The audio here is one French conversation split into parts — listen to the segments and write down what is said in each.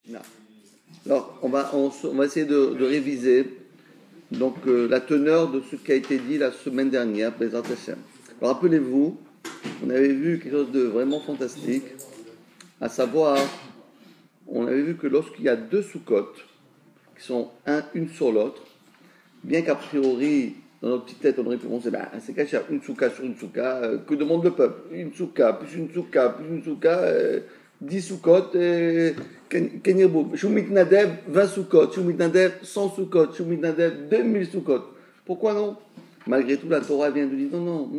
Non. Alors, on va essayer de réviser donc, la teneur de ce qui a été dit la semaine dernière, Bezrat Hashem. Alors, rappelez-vous, on avait vu quelque chose de vraiment fantastique, à savoir, on avait vu que lorsqu'il y a deux soukhotes qui sont une sur l'autre, bien qu'a priori, dans notre petite tête, on aurait pu penser, c'est caché, une souka sur une souka, que demande le peuple? Une souka, plus une souka, plus une souka, 10 soukot, Kenyabou, Shumit Nadev, 20 soukot, Shumit Nadev, 100 soukot, Shumit Nadev, 2000 soukot. Pourquoi non? Malgré tout, la Torah vient de dire non,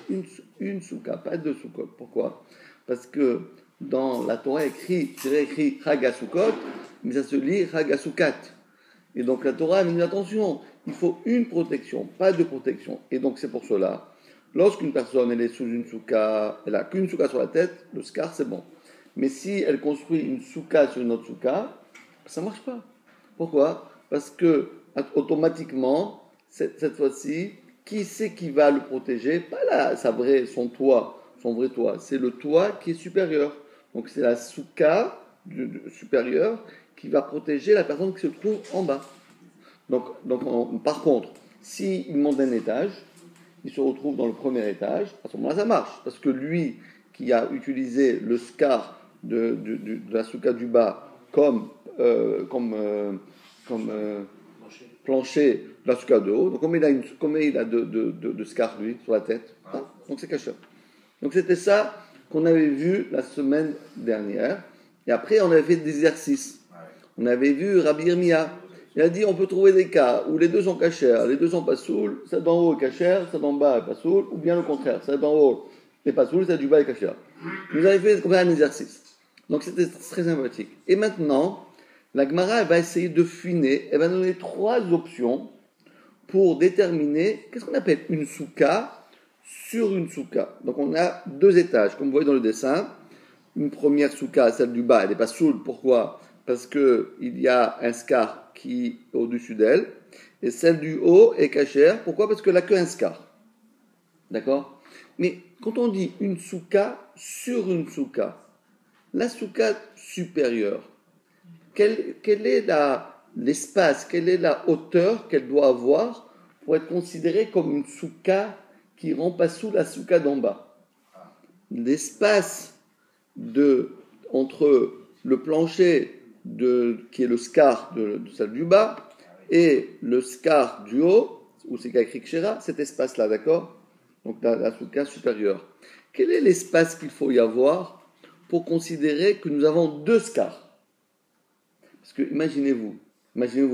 il faut une souka, pas deux soukot. Pourquoi? Parce que dans la Torah, c'est écrit Chagasukot, mais ça se lit Chagasukat. Et donc la Torah a mis attention, il faut une protection, pas deux protections. Et donc c'est pour cela, lorsqu'une personne elle est sous une souka, elle n'a qu'une souka sur la tête, le scar c'est bon. Mais si elle construit une souka sur une autre souka, ça ne marche pas. Pourquoi? Parce que automatiquement, cette fois-ci, qui c'est qui va le protéger? Pas là, son toit, son vrai toit, c'est le toit qui est supérieur. Donc c'est la souka supérieure qui va protéger la personne qui se trouve en bas. Donc par contre, s'il monte d'un étage, il se retrouve dans le premier étage, à ce moment-là ça marche, parce que lui qui a utilisé le scar de la souka du bas comme plancher de la souka de haut, donc combien il a de scar lui sur la tête, donc c'est caché. Donc c'était ça qu'on avait vu la semaine dernière, et après on avait fait des exercices. On avait vu Rabbi Yirmiyah. Il a dit on peut trouver des cas où les deux sont cachers, les deux sont pas saouls, ça d'en haut est cacher, ça d'en bas est pas saoul, ou bien le contraire, ça d'en haut est pas saoul, ça du bas est cacher. Nous avons fait comme ça un exercice. Donc c'était très sympathique. Et maintenant, la Gemara va essayer de finir, elle va donner trois options pour déterminer qu'est-ce qu'on appelle une souka sur une souka. Donc on a deux étages, comme vous voyez dans le dessin. Une première souka, celle du bas, elle n'est pas saoule. Pourquoi? Parce qu'il y a un scar qui est au-dessus d'elle, et celle du haut est cachère. Pourquoi? Parce qu'elle n'a qu'un scar. D'accord? Mais quand on dit une souka sur une souka, la souka supérieure, quel est l'espace, quelle est la hauteur qu'elle doit avoir pour être considérée comme une souka qui ne rentre pas sous la souka d'en bas? L'espace entre le plancher qui est le scar de celle du bas et le scar du haut, où c'est écrit Kshera, cet espace-là, d'accord? Donc la souka supérieure. Quel est l'espace qu'il faut y avoir pour considérer que nous avons deux scars? Parce que imaginez-vous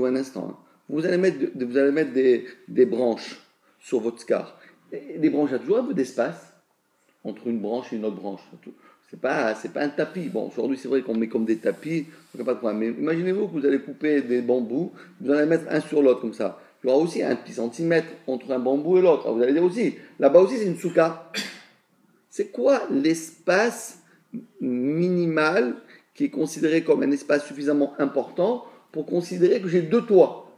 un instant, hein. Vous allez mettre des branches sur votre scar. Et les branches, il y a toujours un peu d'espace entre une branche et une autre branche. C'est pas un tapis. Bon, aujourd'hui, c'est vrai qu'on met comme des tapis, donc pas de problème. Mais imaginez-vous que vous allez couper des bambous, vous allez mettre un sur l'autre comme ça. Il y aura aussi un petit centimètre entre un bambou et l'autre. Alors vous allez dire aussi, là-bas aussi, c'est une souka. C'est quoi l'espace minimal qui est considéré comme un espace suffisamment important pour considérer que j'ai deux toits?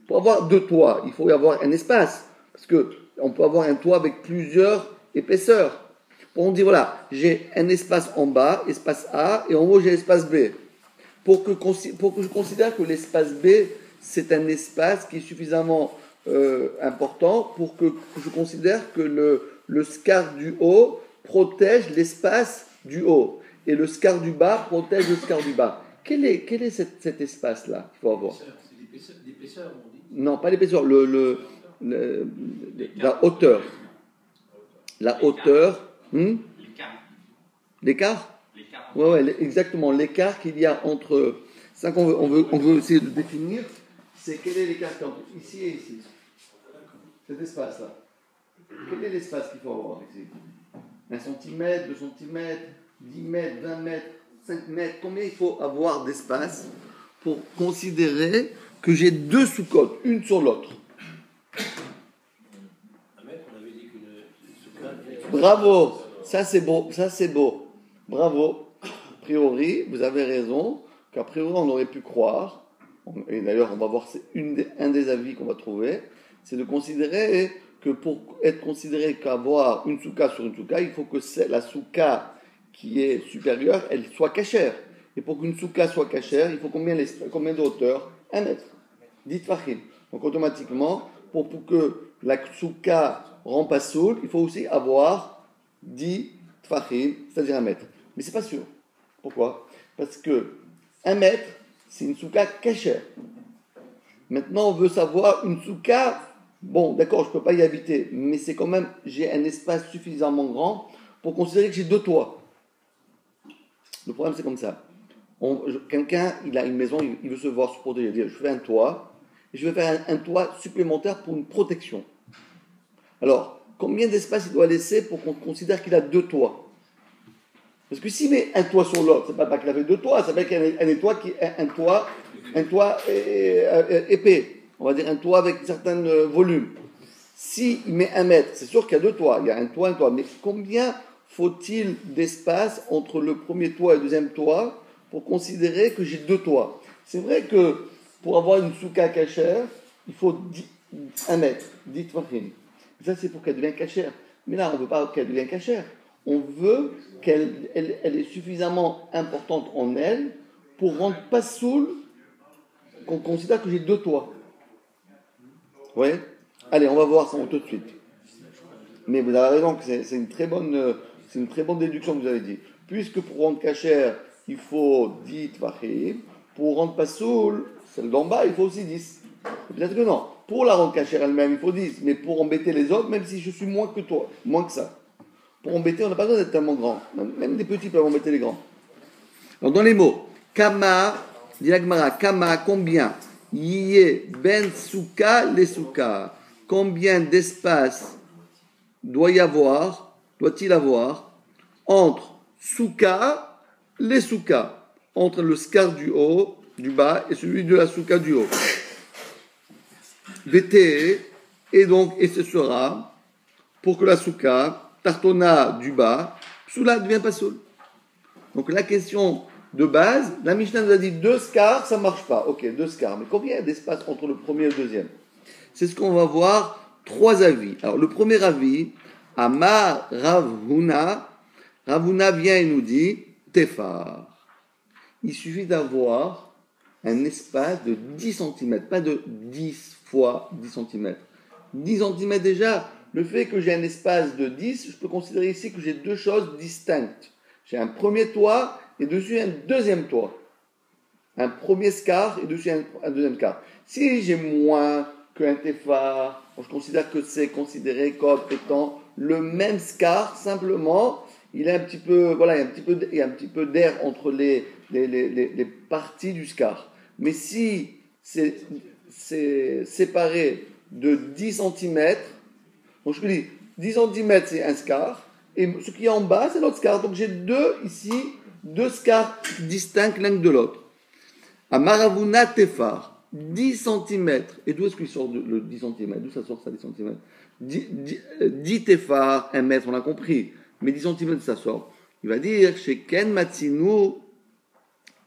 Pour avoir deux toits, il faut y avoir un espace. Parce qu'on peut avoir un toit avec plusieurs épaisseurs. On dit voilà, j'ai un espace en bas, espace A, et en haut j'ai l'espace B. Pour que je considère que l'espace B, c'est un espace qui est suffisamment important pour que je considère que le scar du haut protège l'espace du haut, et le scar du bas protège le scar du bas. Quel est cet espace-là qu'il faut avoir? C'est l'épaisseur, on dit. Non, pas l'épaisseur, la hauteur. La hauteur. L'écart? Ouais, exactement. L'écart qu'il y a entre. C'est ça qu'on veut essayer de définir. C'est quel est l'écart entre ici et ici? Cet espace-là. Quel est l'espace qu'il faut avoir ici? 1 centimètre, 2 centimètres, 10 mètres, 20 mètres, 5 mètres. Combien il faut avoir d'espace pour considérer que j'ai deux sous-côtes, une sur l'autre? Bravo! Ça c'est beau. Bravo. A priori, vous avez raison, qu'a priori on aurait pu croire, et d'ailleurs on va voir, c'est un des avis qu'on va trouver, c'est de considérer que pour être considéré qu'avoir une souka sur une souka, il faut que la souka qui est supérieure, elle soit cachère. Et pour qu'une souka soit cachère, il faut combien de hauteur? 1 mètre. 10 tfachim. Donc automatiquement, pour que la souka rend pas soul, il faut aussi avoir 10 tfachim, c'est-à-dire 1 mètre. Mais c'est pas sûr. Pourquoi? Parce que 1 mètre, c'est une souka cachère. Maintenant, on veut savoir une souka. Bon, d'accord, je ne peux pas y habiter, mais c'est quand même, j'ai un espace suffisamment grand pour considérer que j'ai 2 toits. Le problème, c'est comme ça. Quelqu'un, il a une maison, il veut se voir se protéger. Il dit, je fais un toit, et je vais faire un toit supplémentaire pour une protection. Alors, combien d'espace il doit laisser pour qu'on considère qu'il a 2 toits? Parce que s'il met un toit sur l'autre, ça ne veut pas qu'il avait 2 toits, ça veut dire qu'il y a un toit qui est un toit épais. On va dire un toit avec un certain volume. S'il met 1 mètre, c'est sûr qu'il y a 2 toits. Il y a un toit. Mais combien faut-il d'espace entre le premier toit et le deuxième toit pour considérer que j'ai 2 toits? C'est vrai que pour avoir une souka cachère, il faut 1 mètre, 10 tfachim. Ça, c'est pour qu'elle devienne cachère. Mais là, on ne veut pas qu'elle devienne cachère. On veut qu'elle est suffisamment importante en elle pour rendre pas soul qu'on considère que j'ai 2 toits. Vous voyez? Allez, on va voir ça tout de suite. Mais vous avez raison que c'est une très bonne déduction que vous avez dit. Puisque pour rendre cachère, il faut 10 tvachim, pour rendre pas soul, celle d'en bas, il faut aussi 10. Peut-être que non. Pour la rendre cachère elle-même, il faut 10. Mais pour embêter les autres, même si je suis moins que toi, moins que ça. Pour embêter, on n'a pas besoin d'être tellement grand. Même des petits peuvent embêter les grands. Alors, dans les mots, kama, dit la Gemara, kama, combien? Yé ben souka les souka. Combien d'espace doit-il avoir entre souka les souka, entre le skar du haut, du bas, et celui de la souka du haut. VT, et ce sera, pour que la souka, tartona du bas, soula ne devient pas soul. Donc la question de base, la Mishnah nous a dit 2 skars, ça ne marche pas. Ok, 2 skars. Mais combien il y a d'espace entre le premier et le deuxième? C'est ce qu'on va voir, 3 avis. Alors le premier avis, Amar Ravuna. Ravuna vient et nous dit, Tefar. Il suffit d'avoir un espace de 10 cm, pas de 10 fois 10 cm. 10 cm déjà, le fait que j'ai un espace de 10, je peux considérer ici que j'ai 2 choses distinctes. J'ai un premier toit et dessus un deuxième toit. Un premier scar et dessus un deuxième scar. Si j'ai moins qu'un tefar, je considère que c'est considéré comme étant le même scar, simplement, il y a un petit peu d'air entre les parties du scar. Mais si c'est séparé de 10 cm, donc je dis 10 cm c'est un scar, et ce qui est en bas c'est l'autre scar. Donc j'ai deux scars distincts l'un de l'autre. À Maravuna Tefar, 10 cm. Et d'où est-ce qu'il sort le 10 cm? D'où ça sort ça, 10 cm? 10 Tefar, 1 mètre, on a compris. Mais 10 cm, ça sort. Il va dire, chez Ken Matsinu,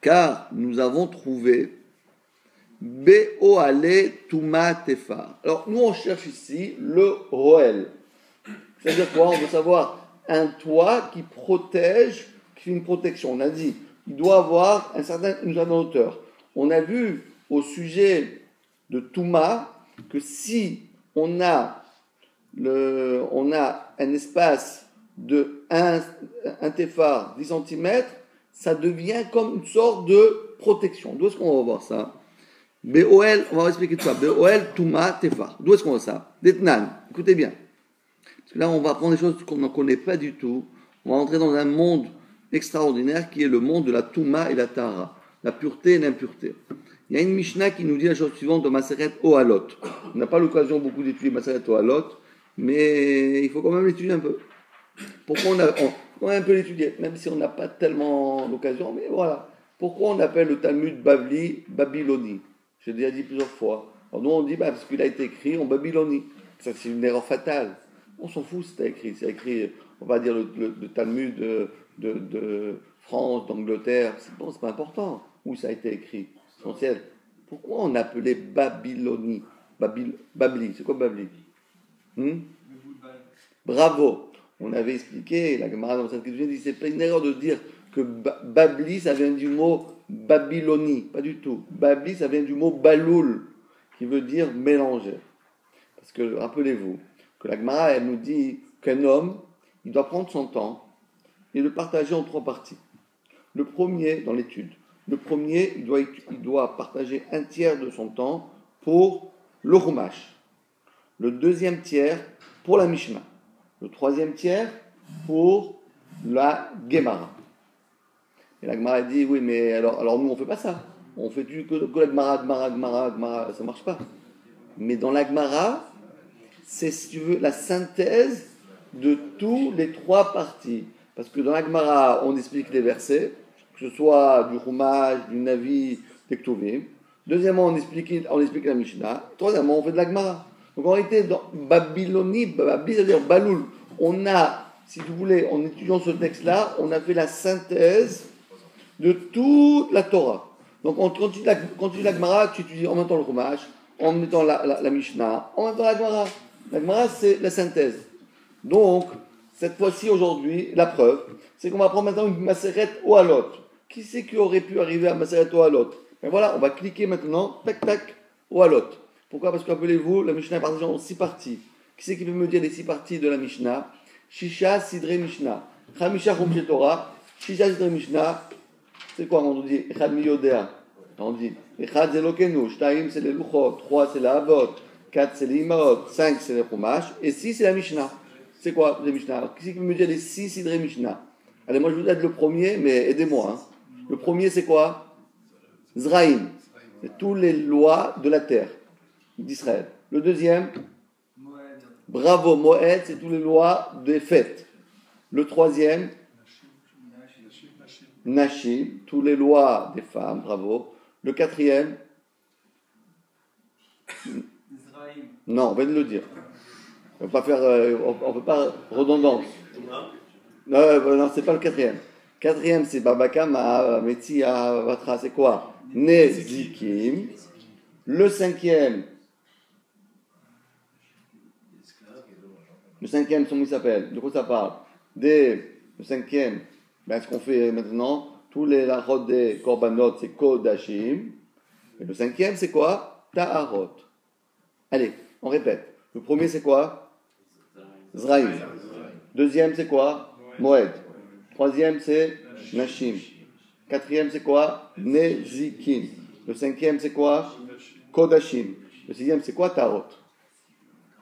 car nous avons trouvé Be'oale Tuma Tefar. Alors, nous, on cherche ici le Roel. C'est-à-dire quoi? On veut savoir un toit qui protège, qui fait une protection. On a dit, il doit avoir une certaine hauteur. On a vu au sujet de Touma que si on a un espace de 1 téphar, 10 cm, ça devient comme une sorte de protection. D'où est-ce qu'on va voir ça? Be'oel, on va expliquer tout ça. Be'oel, Touma, Téphar. D'où est-ce qu'on voit ça? Detnan, écoutez bien. Parce que là, on va apprendre des choses qu'on ne connaît pas du tout. On va entrer dans un monde extraordinaire qui est le monde de la Touma et la Tara, la pureté et l'impureté. Il y a une Mishnah qui nous dit la chose suivante de Maseret Ohalot. On n'a pas l'occasion beaucoup d'étudier Maseret Ohalot, mais il faut quand même l'étudier un peu. Pourquoi on a un peu l'étudier, même si on n'a pas tellement l'occasion, mais voilà. Pourquoi on appelle le Talmud Bavli Babylonie? J'ai déjà dit plusieurs fois. Alors nous on dit parce qu'il a été écrit en Babylonie. Ça c'est une erreur fatale. On s'en fout si c'est écrit. C'est écrit, on va dire le Talmud de France, d'Angleterre. C'est pas important où ça a été écrit. C'est essentiel. Pourquoi on appelait Babylonie? Babli, c'est quoi Babli? Bravo. On avait expliqué, la Gemara dans cette question dit c'est pas une erreur de dire que Babli, ça vient du mot Babylonie. Pas du tout. Babli, ça vient du mot Baloul, qui veut dire mélanger. Parce que, rappelez-vous, que la Gemara, elle nous dit qu'un homme, il doit prendre son temps et le partager en 3 parties. Le premier, dans l'étude, il doit partager 1/3 de son temps pour le Chumash. Le 2e tiers pour la Mishnah. Le 3e tiers pour la Gemara. Et la Gemara dit, oui, mais alors nous, on ne fait pas ça. On fait que la Gemara, ça ne marche pas. Mais dans la Gemara, c'est, si tu veux, la synthèse de tous les 3 parties. Parce que dans la Gemara, on explique les versets, que ce soit du Chumash, du Navi, des Ktuvim. Deuxièmement, on explique la Mishnah. Troisièmement, on fait de la Gemara. Donc en réalité, dans Babylonie, Babli, c'est-à-dire Baloul, on a, si vous voulez, en étudiant ce texte-là, on a fait la synthèse de toute la Torah. Donc quand tu dis la Gemara, tu étudies en même temps le Chumash, en même temps la Mishnah, en même temps la Gemara. La Gemara, c'est la synthèse. Donc, cette fois-ci, aujourd'hui, la preuve, c'est qu'on va prendre maintenant une Maseret Ohalot. Qui c'est qui aurait pu arriver à Maseret Ohalot? Et voilà, on va cliquer maintenant, tac, tac, Ohalot. Pourquoi? Parce que, rappelez-vous, la Mishnah est partagée en 6 parties. Qui c'est qui peut me dire les 6 parties de la Mishnah? Shisha, Sidre, Mishnah. Chamisha, Chumshe Torah. Shisha, Sidre, Mishnah. C'est quoi? On dit Echad Miyodea. On dit Echad c'est Lokenu. Shtaim c'est les Luchot. 3 c'est la Avot. 4 c'est les Imaot. 5 c'est les Chumash. Et 6 c'est la Mishnah. C'est quoi les Mishnah? Alors, qui c'est qui peut me dire les 6 Sidre Mishnah? Allez, moi je vous aide le premier, mais aidez-moi. Le premier c'est quoi? Zraïm. C'est toutes les lois de la terre d'Israël. Le deuxième, bravo, Moed, c'est toutes les lois des fêtes. Le troisième, Nashim, toutes les lois des femmes, bravo. Le quatrième, non, on vient de le dire. On ne peut pas faire, on peut pas redondance. Non, c'est pas le quatrième. Quatrième, c'est Babakama, Metzia, Vatra, c'est quoi? Nezikim. Le cinquième, comment il s'appelle? De quoi ça parle? Le cinquième, ce qu'on fait maintenant, tous les lachot des korbanot, c'est kodashim. Et le cinquième, c'est quoi? Ta'arot. Allez, on répète. Le premier, c'est quoi? Zraïm. Deuxième, c'est quoi? Moed. Troisième, c'est Nashim. Quatrième, c'est quoi? Nezikim. Le cinquième, c'est quoi? Kodashim. Le sixième, c'est quoi? Ta'arot.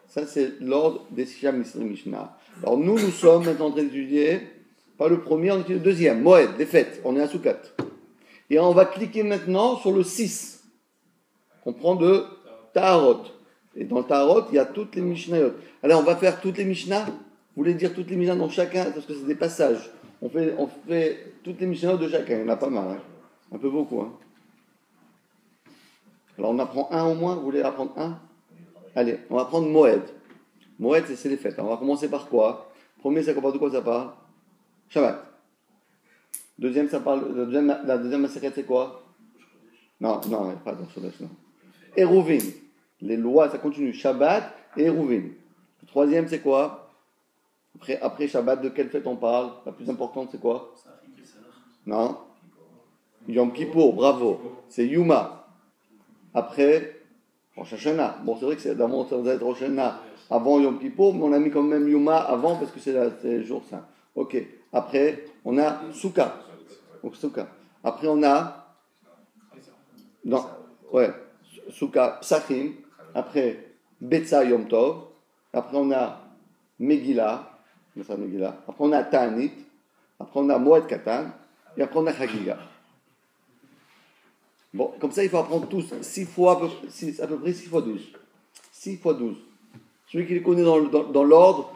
Ça, c'est l'ordre des Shisha Mishnah. Alors, nous sommes maintenant en train d'étudier, pas le premier, on étudie le deuxième, Moed, les fêtes, on est à Soukat. Et on va cliquer maintenant sur le 6, qu'on prend de Ta'arot. Et dans le Ta'arot, il y a toutes les Mishnayot. Alors, on va faire toutes les Mishnah. Vous voulez dire toutes les Mishnah dans chacun, parce que c'est des passages. On fait toutes les Mishnayot de chacun, il y en a pas mal, hein. Un peu beaucoup. Hein. Alors, on apprend un au moins, vous voulez apprendre un? Allez, on va prendre Moed. Moed, c'est les fêtes. Alors, on va commencer par quoi? Premier, ça parle de quoi ça parle? Shabbat. Deuxième, ça parle. La deuxième maseret, c'est quoi? Non, pas dans Shabbat, non. Eruvin. Les lois, ça continue. Shabbat et Eruvin. Le troisième, c'est quoi? Après Shabbat, de quelle fête on parle? La plus importante, c'est quoi? Non. Yom Kippour, bravo. C'est Yuma. Après. Rosh Hashanah. Bon, c'est vrai que c'est d'abord ça va être Rosh Hashanah avant Yom Kippour, mais on a mis quand même Yuma avant parce que c'est le jour saint. Ok. Après, on a Souka. Donc Souka. Après, on a Souka Psachim. Après, Betsa Yom Tov. Après, on a Megillah. Après, on a Ta'anit. Après, on a Moed Katan. Et après, on a Chagiga. Bon, comme ça, il faut apprendre tous 6 fois, à peu près 6 fois 12. 6 fois 12. Celui qui les connaît dans l'ordre,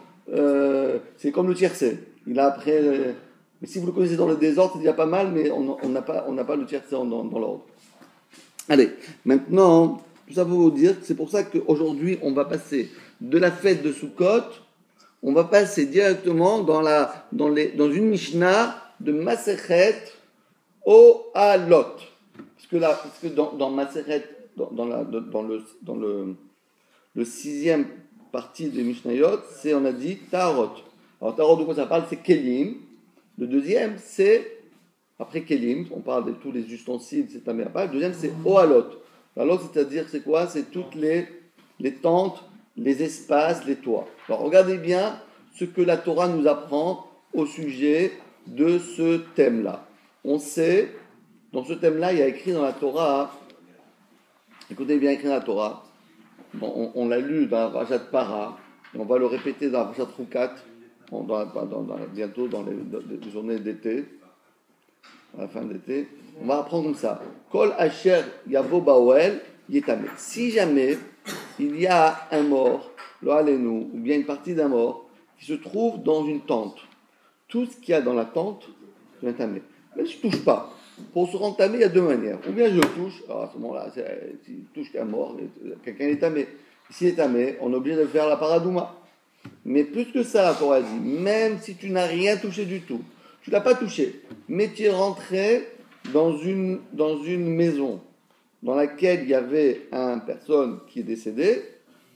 c'est comme le tiercé. Il a après. Mais si vous le connaissez dans le désordre, c'est déjà pas mal, mais on n'a pas le tiercé dans l'ordre. Allez, maintenant, tout ça pour vous dire, c'est pour ça qu'aujourd'hui, on va passer de la fête de Sukkot, on va passer directement dans une Mishnah de Masechet Ohalot. Parce que dans Masechet, dans le 6e partie des Mishnayot, on a dit Ta'arot. Alors Ta'arot, de quoi ça parle? C'est Kelim. Le deuxième, c'est Après Kelim, on parle de tous les ustensiles, c'est Tamé Abad. Le deuxième, c'est Ohalot. Ohalot, c'est-à-dire, c'est quoi? C'est toutes les tentes, les espaces, les toits. Alors, regardez bien ce que la Torah nous apprend au sujet de ce thème-là. On sait, dans ce thème-là, il y a écrit dans la Torah, écoutez bien écrit dans la Torah, on l'a lu dans la Parashat Para, et on va le répéter dans la Parashat Rukat, bientôt dans les journées d'été, à la fin de l'été. On va apprendre comme ça. Kol Asher Yavo Baoel Yetame. Si jamais il y a un mort, lo alenu, ou bien une partie d'un mort, qui se trouve dans une tente, tout ce qu'il y a dans la tente, je vais tamé. Mais je ne touche pas. Pour se rendre tamé, il y a deux manières. Ou bien je le touche, alors à ce moment-là, s'il touche qu'un mort, quelqu'un est tamé. S'il est tamé, on est obligé de faire la paradouma. Mais plus que ça, la Torah dit, même si tu n'as rien touché du tout, tu ne l'as pas touché, mais tu es rentré dans une maison dans laquelle il y avait une personne qui est décédée,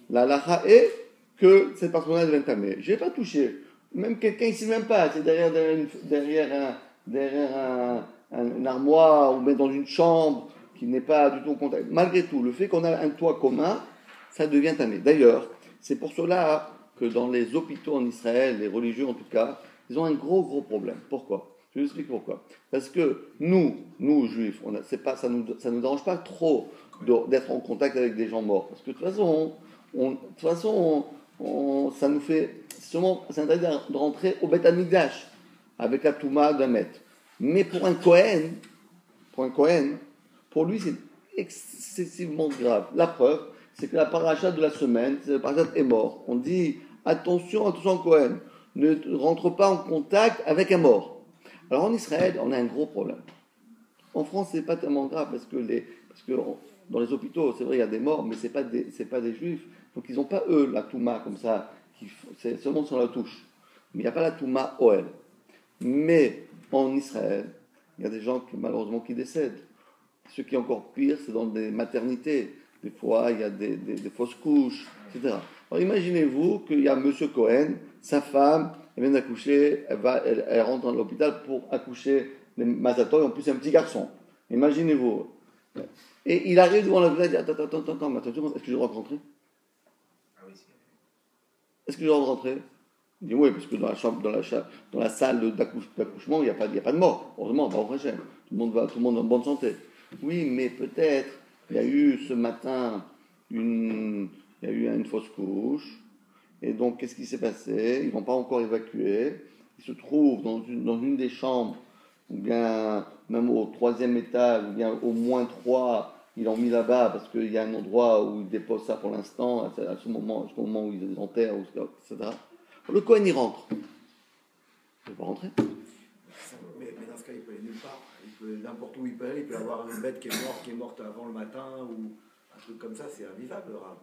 la lacha est que cette personne-là devient tamée. Je n'ai pas touché. Même quelqu'un ici, même pas, c'est derrière une armoire ou même dans une chambre qui n'est pas du tout en contact. Malgré tout, le fait qu'on a un toit commun, ça devient tamé. D'ailleurs, c'est pour cela que dans les hôpitaux en Israël, les religieux en tout cas, ils ont un gros problème. Pourquoi? Je vous explique pourquoi. Parce que nous juifs, ça nous dérange pas trop d'être en contact avec des gens morts. Parce que de toute façon, ça nous fait sûrement, ça nous interdit de rentrer au Beth Amikdash avec la Touma d'un mètre. Mais pour un Kohen, pour lui, c'est excessivement grave. La preuve, c'est que la paracha de la semaine, c'est la paracha est mort. On dit attention Kohen, ne rentre pas en contact avec un mort. Alors en Israël, on a un gros problème. En France, c'est pas tellement grave parce que dans les hôpitaux, c'est vrai, il y a des morts, mais c'est pas des juifs. Donc ils n'ont pas eux la touma comme ça. C'est seulement sur la touche. Mais il n'y a pas la touma Oel. Mais en Israël, il y a des gens qui malheureusement qui décèdent. Ce qui est encore pire, c'est dans des maternités. Des fois, il y a des fausses couches, etc. Alors imaginez-vous qu'il y a Monsieur Cohen, sa femme, elle vient d'accoucher, elle rentre dans l'hôpital pour accoucher les Mazator, et en plus c'est un petit garçon. Imaginez-vous. Et il arrive devant l'hôpital et dit attends, mais attention, est-ce que je dois rentrer? Est-ce que je dois rentrer? Il dit oui, parce que dans la salle d'accouchement, il n'y a pas de mort. Heureusement, pas au prochain. Tout le monde est en bonne santé. Oui, mais peut-être, il y a eu ce matin une fausse couche. Et donc, qu'est-ce qui s'est passé? Ils ne vont pas encore évacuer. Ils se trouvent dans une des chambres, ou bien même au 3e étage, ou bien au moins 3, ils l'ont mis là-bas parce qu'il y a un endroit où ils déposent ça pour l'instant, à ce moment, jusqu'au moment où ils enterrent, etc. Le Cohen, il rentre. Il ne peut pas rentrer. Mais dans ce cas, il peut aller nulle part. N'importe où il peut aller. Il peut avoir une bête qui est morte avant le matin, ou un truc comme ça, c'est invivable, Rav.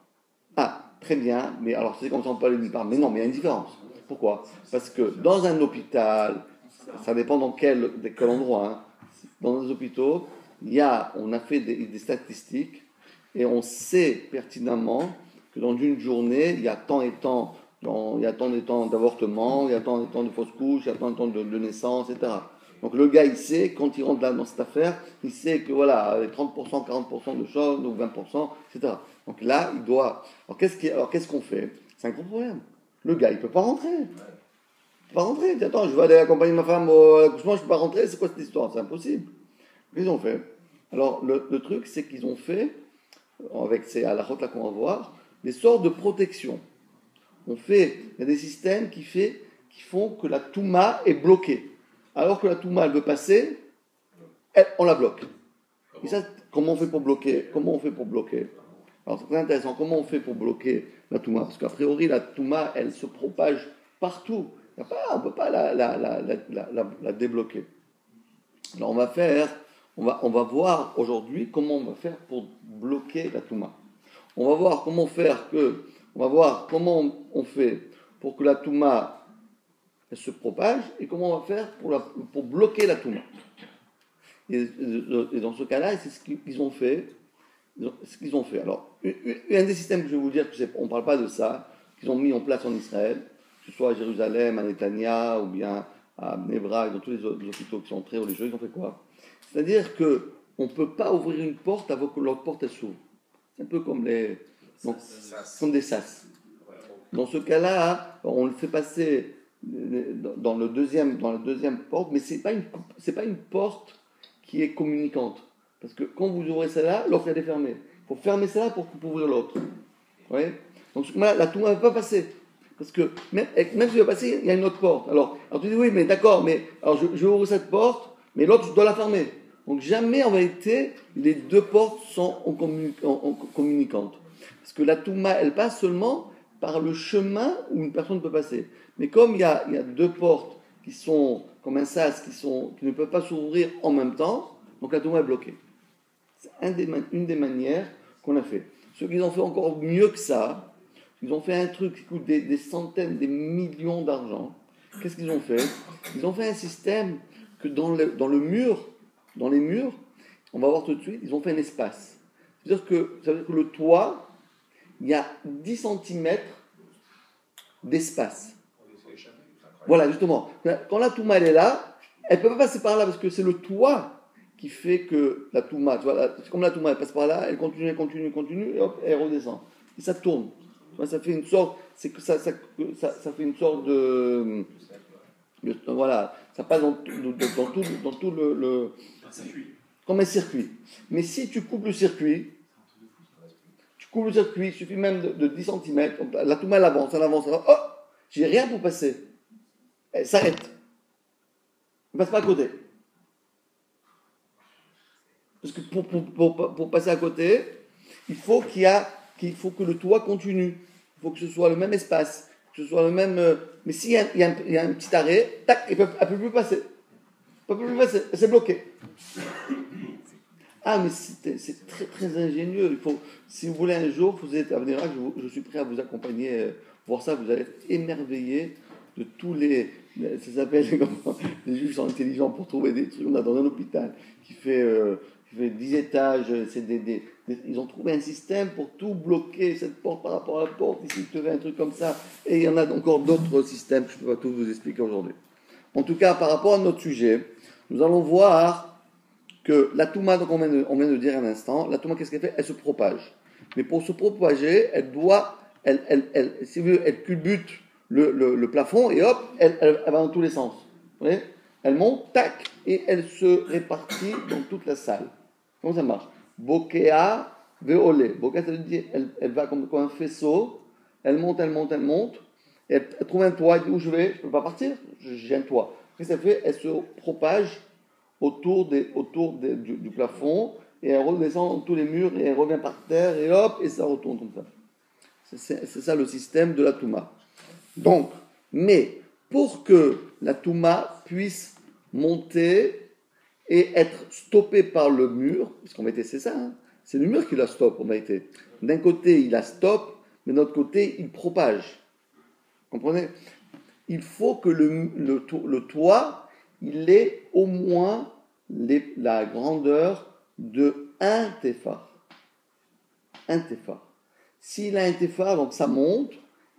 Ah, très bien, mais alors c'est comme ça on peut aller nulle part. Mais non, mais il y a une différence. Pourquoi? Parce que dans un hôpital, ça dépend dans quel endroit, hein. Dans les hôpitaux, on a fait des statistiques et on sait pertinemment que dans une journée, il y a tant et tant d'avortements, il y a tant et tant de fausses couches, il y a tant et tant de naissances, etc. Donc le gars, il sait, quand il rentre là dans cette affaire, il sait que voilà, 30%, 40% de choses, ou 20%, etc. Donc là, il doit... Alors qu'est-ce qu'on fait? C'est un gros problème. Le gars, il ne peut pas rentrer. Il ne peut pas rentrer. Il dit, attends, je vais aller accompagner ma femme au accouchement, je ne peux pas rentrer, c'est quoi cette histoire? C'est impossible. Qu'est-ce qu'ils ont fait? Alors le truc, c'est qu'ils ont fait, avec ces halakhot là qu'on va voir, des sortes de protection. Il y a des systèmes qui font que la touma est bloquée. Alors que la touma, elle veut passer, on la bloque. Et ça, comment on fait pour bloquer? Alors c'est très intéressant. Comment on fait pour bloquer la touma? Parce qu'a priori, la touma, elle se propage partout. On ne peut pas la débloquer. Alors on va voir aujourd'hui comment on va faire pour bloquer la touma. On va voir comment on fait pour que la touma elle se propage et comment on va faire pour bloquer la touma. Et dans ce cas-là, c'est ce qu'ils ont fait. Alors, un des systèmes que je vais vous dire, on ne parle pas de ça, qu'ils ont mis en place en Israël, que ce soit à Jérusalem, à Netanya, ou bien à Nebra et dans tous les autres hôpitaux qui sont très religieux, ils ont fait quoi? C'est-à-dire qu'on ne peut pas ouvrir une porte avant que l'autre porte elle s'ouvre. C'est un peu comme comme des sas. Dans ce cas-là, on le fait passer dans la deuxième porte, mais c'est pas une porte qui est communicante. Parce que quand vous ouvrez celle-là, l'autre elle est fermée. Il faut fermer celle-là pour ouvrir l'autre. Vous voyez? Donc là, la touma ne va pas passer. Parce que même si elle va passer, il y a une autre porte. Alors tu dis oui, mais d'accord, mais alors je ouvre cette porte, mais l'autre je dois la fermer. Donc jamais en vérité les deux portes sont communicantes. Parce que la touma, elle passe seulement par le chemin où une personne peut passer. Mais comme il y a deux portes qui sont comme un sas, qui ne peuvent pas s'ouvrir en même temps, donc la touma est bloquée. C'est une des manières qu'on a fait. Ceux qui ont fait encore mieux que ça, ils ont fait un truc qui coûte des centaines, des millions d'argent. Qu'est-ce qu'ils ont fait? Ils ont fait un système que dans les murs, on va voir tout de suite, ils ont fait un espace. Ça veut dire que le toit, il y a 10 cm d'espace. Voilà, justement. Quand la touma elle est là, elle ne peut pas passer par là parce que c'est le toit qui fait que la touma, tu vois, c'est comme la touma, elle passe par là, elle continue, et hop, elle redescend. Et ça tourne. Ça fait une sorte, ça fait une sorte de voilà, ça passe dans tout le comme un circuit. Mais si tu coupes le circuit, il suffit même de 10 cm, la touma elle avance, oh, j'ai rien pour passer. Elle s'arrête. Elle ne passe pas à côté. Parce que pour passer à côté, il faut que le toit continue. Il faut que ce soit le même espace, que ce soit le même. Mais s'il y a un petit arrêt, tac, elle ne peut plus passer. Elle s'est bloquée. Ah, mais c'est très très ingénieux. Si vous voulez un jour, vous êtes à venir, je suis prêt à vous accompagner, voir ça, vous allez être émerveillé de tous les. Ça s'appelle les juges sont intelligents pour trouver des trucs. On a dans un hôpital qui fait 10 étages. Ils ont trouvé un système pour tout bloquer, cette porte par rapport à la porte. Ici, tu fais un truc comme ça. Et il y en a encore d'autres systèmes que je ne peux pas tous vous expliquer aujourd'hui. En tout cas, par rapport à notre sujet, nous allons voir que la touma, donc on vient de dire un instant, la touma, qu'est-ce qu'elle fait? Elle se propage. Mais pour se propager, elle culbute le plafond et hop, elle va dans tous les sens. Vous voyez? Elle monte, tac, et elle se répartit dans toute la salle. Comment ça marche? Bokea veole. Bokea, ça veut dire elle va comme un faisceau, elle monte, et elle trouve un toit, elle dit où je vais? Je ne peux pas partir, j'ai un toit. Qu'est-ce qu'elle fait? Elle se propage autour du plafond, et elle redescend dans tous les murs, et elle revient par terre, et hop, et ça retourne comme ça. C'est ça le système de la touma. Donc, mais pour que la touma puisse monter et être stoppée par le mur, parce qu'en vérité c'est ça, c'est le mur qui la stoppe en vérité. D'un côté il la stoppe, mais de l'autre côté il propage. Vous comprenez? Il faut que le toit, il ait au moins la grandeur de 1 téphar. 1 téphar. S'il a 1 téphar, donc ça monte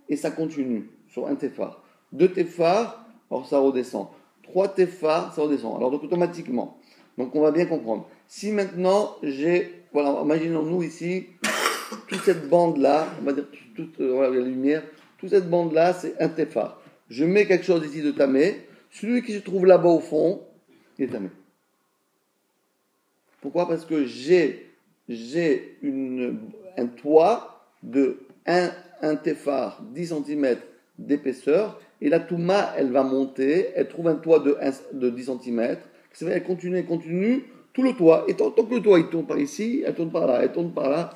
et ça continue sur 1 téphar. 2 téphars, alors ça redescend. 3 téphars, ça redescend. Alors donc automatiquement. Donc on va bien comprendre. Si maintenant voilà, imaginons-nous ici, toute cette bande-là, on va dire voilà, la lumière, toute cette bande-là, c'est 1 téphar. Je mets quelque chose ici de tamé. Celui qui se trouve là-bas au fond, il est tamé. Pourquoi? Parce que j'ai un toit de 1 téphar, 10 cm d'épaisseur, et la touma, elle va monter, elle trouve un toit de 10 cm, elle continue, tout le toit, et tant que le toit, il tourne par ici, elle tourne par là, elle tourne par là,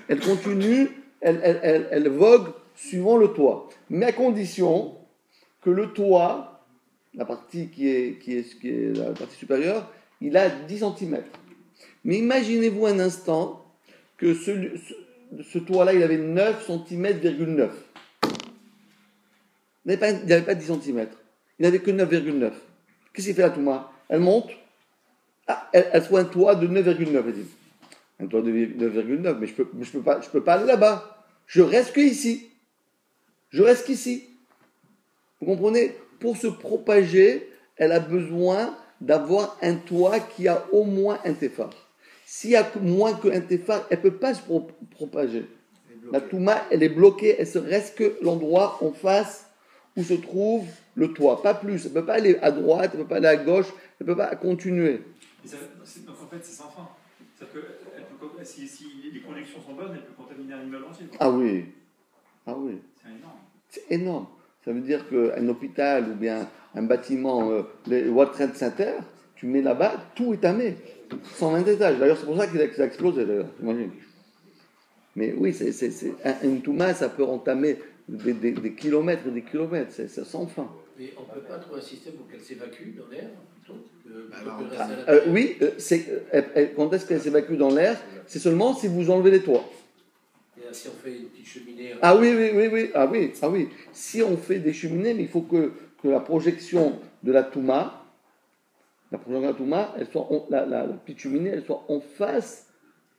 elle continue, elle vogue suivant le toit, mais à condition que le toit, la partie qui est la partie supérieure, il a 10 cm. Mais imaginez-vous un instant que ce toit-là, il avait 9 cm,9. Il n'avait pas 10 cm. Il n'avait que 9,9. Qu'est-ce qu'il fait la touma? Elle monte. Ah, elle trouve un toit de 9,9. Elle dit, un toit de 9,9, mais je peux pas aller là-bas. Je reste qu'ici. Vous comprenez? Pour se propager, elle a besoin d'avoir un toit qui a au moins un téphar. S'il y a moins qu'un téphar, elle ne peut pas se propager. La touma, elle est bloquée, elle ne reste que l'endroit en face où se trouve le toit, pas plus. Elle ne peut pas aller à droite, elle ne peut pas aller à gauche, elle ne peut pas continuer. Donc en fait, c'est sans fin. C'est-à-dire que si les connexions sont bonnes, elle peut contaminer un immeuble entier. Ah oui. Ah oui. C'est énorme. C'est énorme. Ça veut dire qu'un hôpital ou bien un bâtiment, les World Trade Center, tu mets là-bas, tout est tamé. 120 étages. D'ailleurs, c'est pour ça qu'il a explosé, d'ailleurs. Imagine. Mais oui, une touma, ça peut entamer des kilomètres et des kilomètres. C'est sans fin. Mais on ne peut pas trouver un système pour qu'elle s'évacue dans l'air plutôt oui, quand est-ce qu'elle s'évacue dans l'air? C'est seulement si vous enlevez les toits. Et là, si on fait une petite cheminée. Ah oui. Si on fait des cheminées, mais il faut que la projection de la touma, elle soit la petite cheminée, elle soit en face.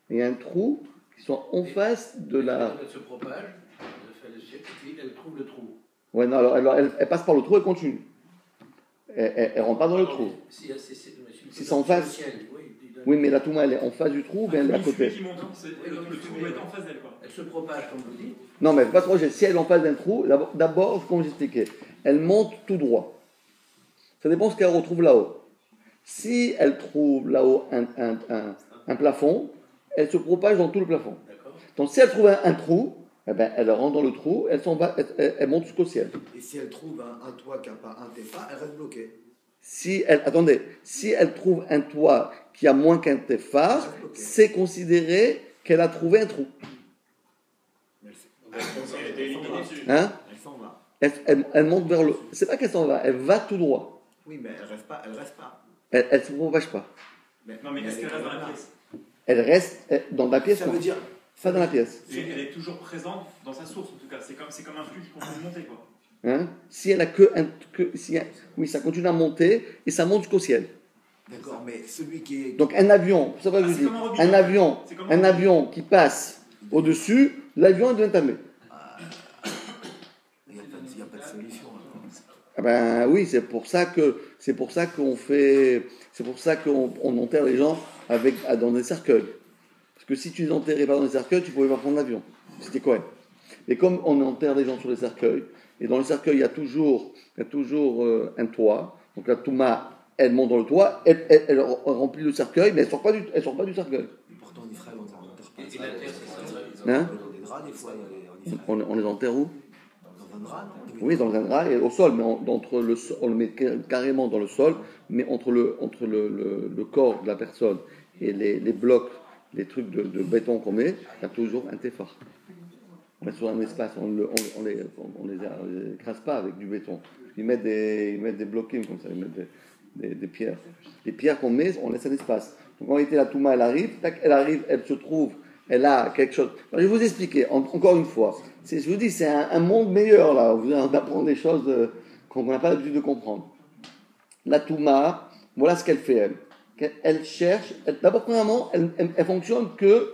Il y a un trou qui soit en face de la. Elle se propage, elle fait le ciel, et puis elle trouve le trou. Ouais, non, alors elle passe par le trou et continue. Elle rentre pas dans le trou. Si c'est en face. Oui, mais la touma, elle est en face du trou ou bien elle est à côté? Le trou doit être en face d'elle, quoi. Elle se propage, comme vous dites. Non, mais pas trop. Si elle est en face d'un trou, d'abord, comme j'expliquais, elle monte tout droit. Ça dépend de ce qu'elle retrouve là-haut. Si elle trouve là-haut un plafond, elle se propage dans tout le plafond. D'accord. Donc si elle trouve un trou, eh ben, elle rentre dans le trou, elle monte jusqu'au ciel. Et si elle trouve un toit qui n'a pas un téfa, elle reste bloquée. Si elle trouve un toit qui a moins qu'un téphar, c'est considéré qu'elle a trouvé un trou. Hein? Elle s'en va. Elle monte vers le. C'est pas qu'elle s'en va, elle va tout droit. Oui, mais elle reste pas. Elle ne se propage pas. Non, mais est-ce qu'elle reste dans la pièce? Elle reste dans la pièce. Ça veut dire. Pas dans la pièce. Elle est toujours présente dans sa source, en tout cas. C'est comme un flux qui continue de monter, quoi. Hein? Si elle a oui, ça continue à monter et ça monte jusqu'au ciel. D'accord, mais celui qui est. Donc un avion, c'est pas que je dis, un avion qui passe au-dessus, l'avion devient tamé. Il n'y a pas de solution. Ah ben oui, c'est pour ça qu'on enterre les gens dans des cercueils. Parce que si tu les enterrais pas dans des cercueils, tu pouvais pas prendre l'avion. C'était correct. Et comme on enterre les gens sur les cercueils, et dans le cercueil, il y a toujours un toit. Donc la touma, elle monte dans le toit, elle remplit le cercueil, mais elle sort pas du cercueil. Et pourtant, en Israël, on n'enterre pas. Et la terre, c'est ça. Hein? Dans des draps, des fois, On les enterre où? dans un drap. Oui, dans un drap et au sol, mais on le met carrément dans le sol, mais entre le corps de la personne et les blocs, les trucs de béton qu'on met, il y a toujours un téphar. On est sur un espace, on les écrase pas avec du béton. Ils mettent des blockings comme ça, ils mettent des pierres. Les pierres qu'on met, on laisse un espace. Donc en réalité, la touma, elle arrive, elle se trouve, elle a quelque chose. Alors, je vais vous expliquer, encore une fois. Je vous dis, c'est un monde meilleur là. Vous allez apprendre des choses qu'on n'a pas l'habitude de comprendre. La touma, voilà ce qu'elle fait, elle. Elle cherche, d'abord, premièrement, elle fonctionne que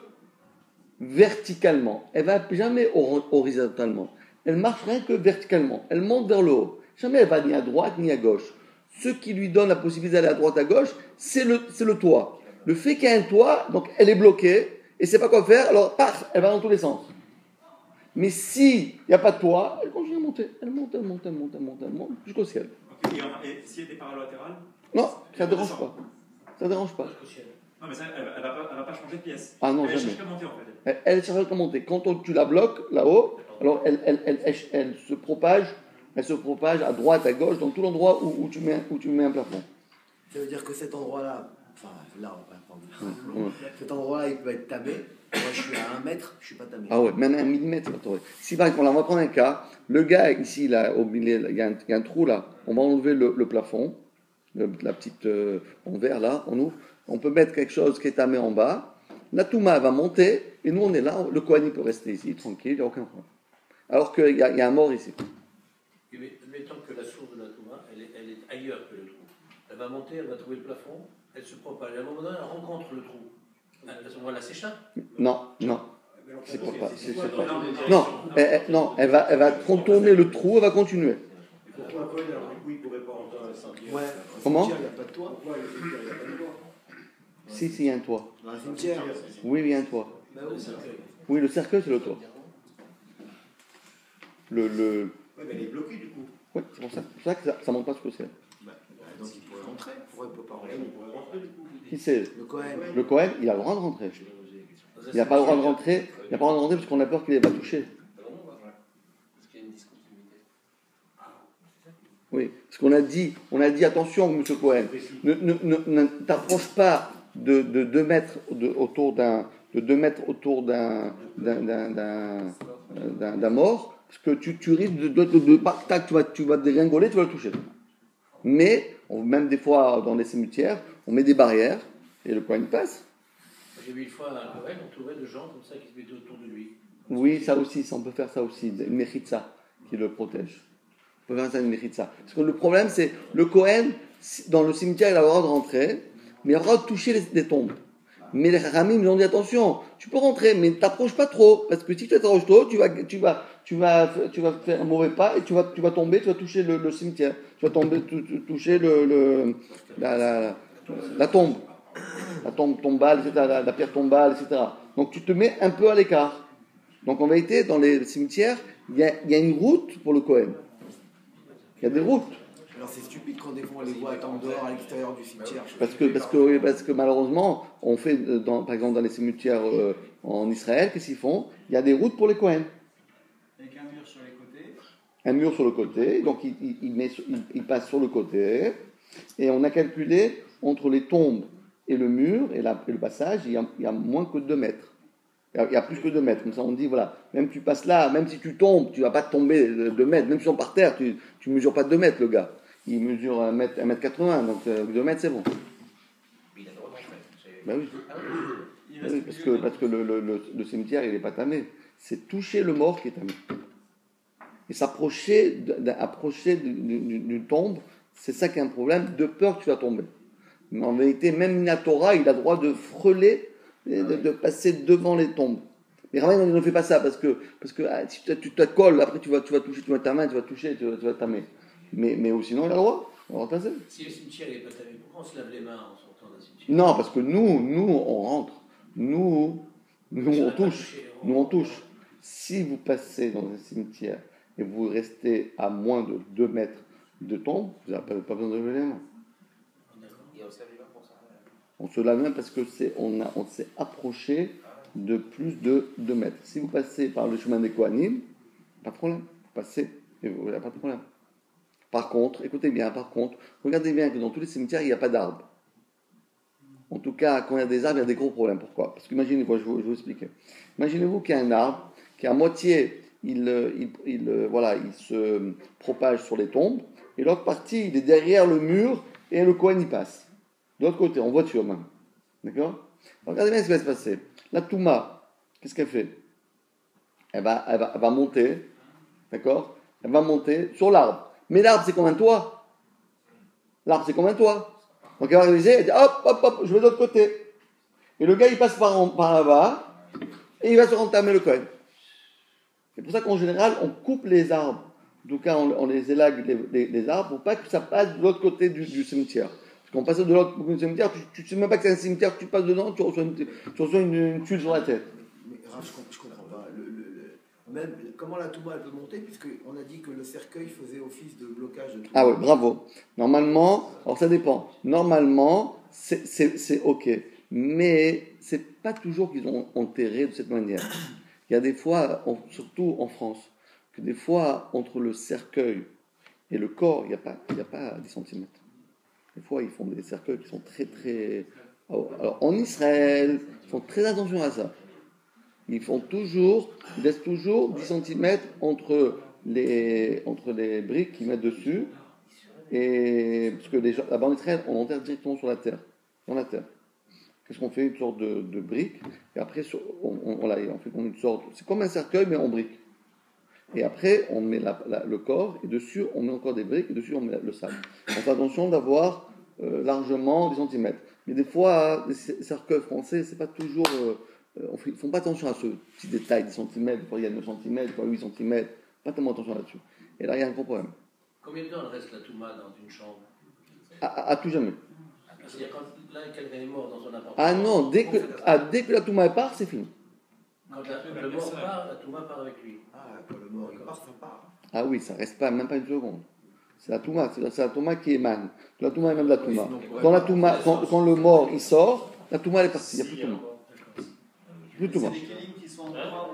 verticalement. Elle ne va jamais horizontalement. Elle marche rien que verticalement. Elle monte vers le haut. Jamais elle va ni à droite ni à gauche. Ce qui lui donne la possibilité d'aller à droite à gauche, c'est le toit. Le fait qu'il y ait un toit, donc elle est bloquée et ne sait pas quoi faire, alors paf, elle va dans tous les sens. Mais s'il n'y a pas de toit, elle continue à monter. Elle monte jusqu'au ciel. Okay. Et s'il y a des paralatérales? Non, ça ne dérange pas. Ça ne dérange pas. Non, mais ça, elle va pas changer de pièce. Ah non, elle jamais. cherche qu'à monter, en fait. Elle cherche qu'à monter. Quand tu la bloques là-haut, alors elle se propage à droite, à gauche, dans tout l'endroit où tu mets un plafond. Ça veut dire que cet endroit-là, enfin là, on va prendre. Cet endroit-là, il peut être tamé. Moi, je suis à 1 mètre, je ne suis pas tamé. Ah ouais, même 1 millimètre. Si par exemple, on va prendre un cas, le gars ici, là, au milieu, il y a un trou là, on va enlever le plafond, la petite en verre là, on ouvre, on peut mettre quelque chose qui est tamé en bas, la touma va monter, et nous on est là, le Kohanim peut rester ici, tranquille, il n'y a aucun problème. Alors qu'il y a un mort ici. Mais mettons que la source de la touma, elle est ailleurs que le trou. Elle va monter, elle va trouver le plafond, elle se propage. À un moment donné, elle rencontre le trou. À ce moment-là, s'échappe. Non. C'est pas. Non, elle va contourner le trou, elle va continuer. Comment? cimetière, il n'y a pas de toit. Pourquoi le cimetière, il n'y a pas de toit? Si, il y a un toit. Dans un cimetière. Oui, il y a un toit. Bah oui, ça. Oui, le cercueil, c'est le toit. Ouais, mais elle est bloquée du coup. Oui, c'est pour ça que ça ne montre pas ce que c'est. Donc il pourrait rentrer. Pourquoi il ne peut pas rentrer? Qui c'est? Le Cohen. Le Cohen, il a le droit de rentrer. Il n'a pas le droit de rentrer. Il n'a pas le droit de rentrer parce qu'on a peur qu'il va toucher. Oui, parce qu'on a dit attention, M. Cohen, ne t'approche pas de 2 mètres autour d'un mort, parce que tu risques tu vas te dégringoler, tu vas le toucher. Mais, même des fois dans les cimetières, on met des barrières et le Cohen passe. J'ai vu une fois un Cohen entouré de gens comme ça qui se mettaient autour de lui. Oui, ça aussi, on peut faire ça aussi, une méchitza qui le protège. On peut faire ça une méchitza. Parce que le problème, c'est le Cohen, dans le cimetière, il a le droit de rentrer, mais il a le droit de toucher les tombes. Mais les Ramim nous ont dit attention, tu peux rentrer, mais ne t'approche pas trop, parce que si tu t'approches trop, tu vas faire un mauvais pas et tu vas tomber, tu vas toucher le cimetière, tu vas toucher la tombe. La tombe tombale, etc., la pierre tombale, etc. Donc tu te mets un peu à l'écart. Donc en vérité, dans les cimetières, il y a une route pour le Cohen. Il y a des routes. Alors c'est stupide quand des fois on les voit attendre dehors à l'extérieur du cimetière. Parce que malheureusement, on fait, par exemple dans les cimetières en Israël, qu'est-ce qu'ils font? Il y a des routes pour les Cohen. Avec un mur sur les côtés. Un mur sur le côté, donc il passe sur le côté, et on a calculé entre les tombes et le mur, et le passage, il y a moins que 2 mètres. Il y a plus que 2 mètres. Comme ça, on dit, voilà, même tu passes là, même si tu tombes, tu ne vas pas tomber 2 mètres. Même si tu es par terre, tu ne mesures pas 2 mètres, le gars. Il mesure 1m80, donc 2 mètres, c'est bon. Mais il a le droit d'entrer. Ben oui. Oui, parce que le cimetière, il n'est pas tamé. C'est toucher le mort qui est tamé. Et s'approcher d'une tombe, c'est ça qui est un problème, de peur que tu vas tomber. Mais en vérité, même Minatora, il a le droit de frôler, de passer devant les tombes. Mais Ramadan, il ne fait pas ça, parce que si tu te colles, après tu vas toucher, tu vas ta main, tu vas toucher, tu vas tamer. Mais sinon, il a le droit, on va passer. Si le cimetière n'est pas tamé, pourquoi on se lave les mains en sortant d'un cimetière? Non, parce que nous, on rentre. Nous, on touche. Nous, on touche. Si vous passez dans un cimetière et vous restez à moins de 2 mètres de tombe, vous n'avez pas besoin de lever les mains. On se lave même parce que on s'est approché de plus de 2 mètres. Si vous passez par le chemin des Kohanim, pas de problème. Vous passez et vous n'avez pas de problème. Par contre, écoutez bien, regardez bien que dans tous les cimetières, il n'y a pas d'arbres. En tout cas, quand il y a des arbres, il y a des gros problèmes. Pourquoi? Parce qu'imaginez-vous, je vais vous expliquer. Imaginez-vous qu'il y a un arbre qui à moitié, il se propage sur les tombes, et l'autre partie, il est derrière le mur, et le Kohen y passe. De l'autre côté, en voiture même. D'accord? Regardez bien ce qui va se passer. La Touma, qu'est-ce qu'elle fait? Elle va monter, d'accord? Elle va monter sur l'arbre. Mais l'arbre, c'est comme un toit. L'arbre, c'est comme un toit. Donc elle va réaliser, elle dit hop, je vais de l'autre côté. Et le gars, il passe par là-bas, et il va se rentamer le Kohen. C'est pour ça qu'en général, on coupe les arbres. En tout cas, on les élague les arbres pour pas que ça passe de l'autre côté du cimetière. Parce qu'en passant de l'autre côté du cimetière, tu ne sais même pas que c'est un cimetière, tu passes dedans, tu reçois une tuile sur la tête. Mais Raph, je comprends pas. Même comment la Touma elle peut monter, puisqu'on a dit que le cercueil faisait office de blocage de tout. Ah oui, bravo. Normalement, alors ça dépend. Normalement, c'est ok. Mais c'est pas toujours qu'ils ont enterré de cette manière. Il y a des fois, surtout en France, que des fois, entre le cercueil et le corps, il n'y a pas 10 cm. Des fois, ils font des cercueils qui sont très, très... Alors, en Israël, ils font très attention à ça. Ils laissent toujours 10 cm entre les briques qu'ils mettent dessus. Et, parce que là-bas en Israël, on enterre directement sur la terre. Dans la terre. Qu'est-ce qu'on fait? Une sorte de brique. Et après, on fait comme une sorte... C'est comme un cercueil, mais en brique. Et après, on met le corps, et dessus, on met encore des briques, et dessus, on met le sable. On fait attention d'avoir largement 10 cm. Mais des fois, les cercueils français, c'est pas toujours... ils ne font pas attention à ce petit détail, 10 cm, des fois il y a 9 cm, des fois 8 cm, pas tellement attention là-dessus. Et là, il y a un gros problème. Combien de temps reste la Touma dans une chambre? À tout jamais. C'est-à-dire quand là, quelqu'un est mort dans son appartement. Ah non, dès que la Touma part, c'est fini. Quand le mort part, la Touma part avec lui. Ah, quand le mort il part, ça part. Ah oui, ça reste pas, même pas une seconde. C'est la Touma, c'est la Touma qui émane. La Touma émane de la Touma. Quand le mort il sort, la Touma elle est partie, il n'y a plus de Touma. Plus de Touma. C'est des kélim qui sont en droit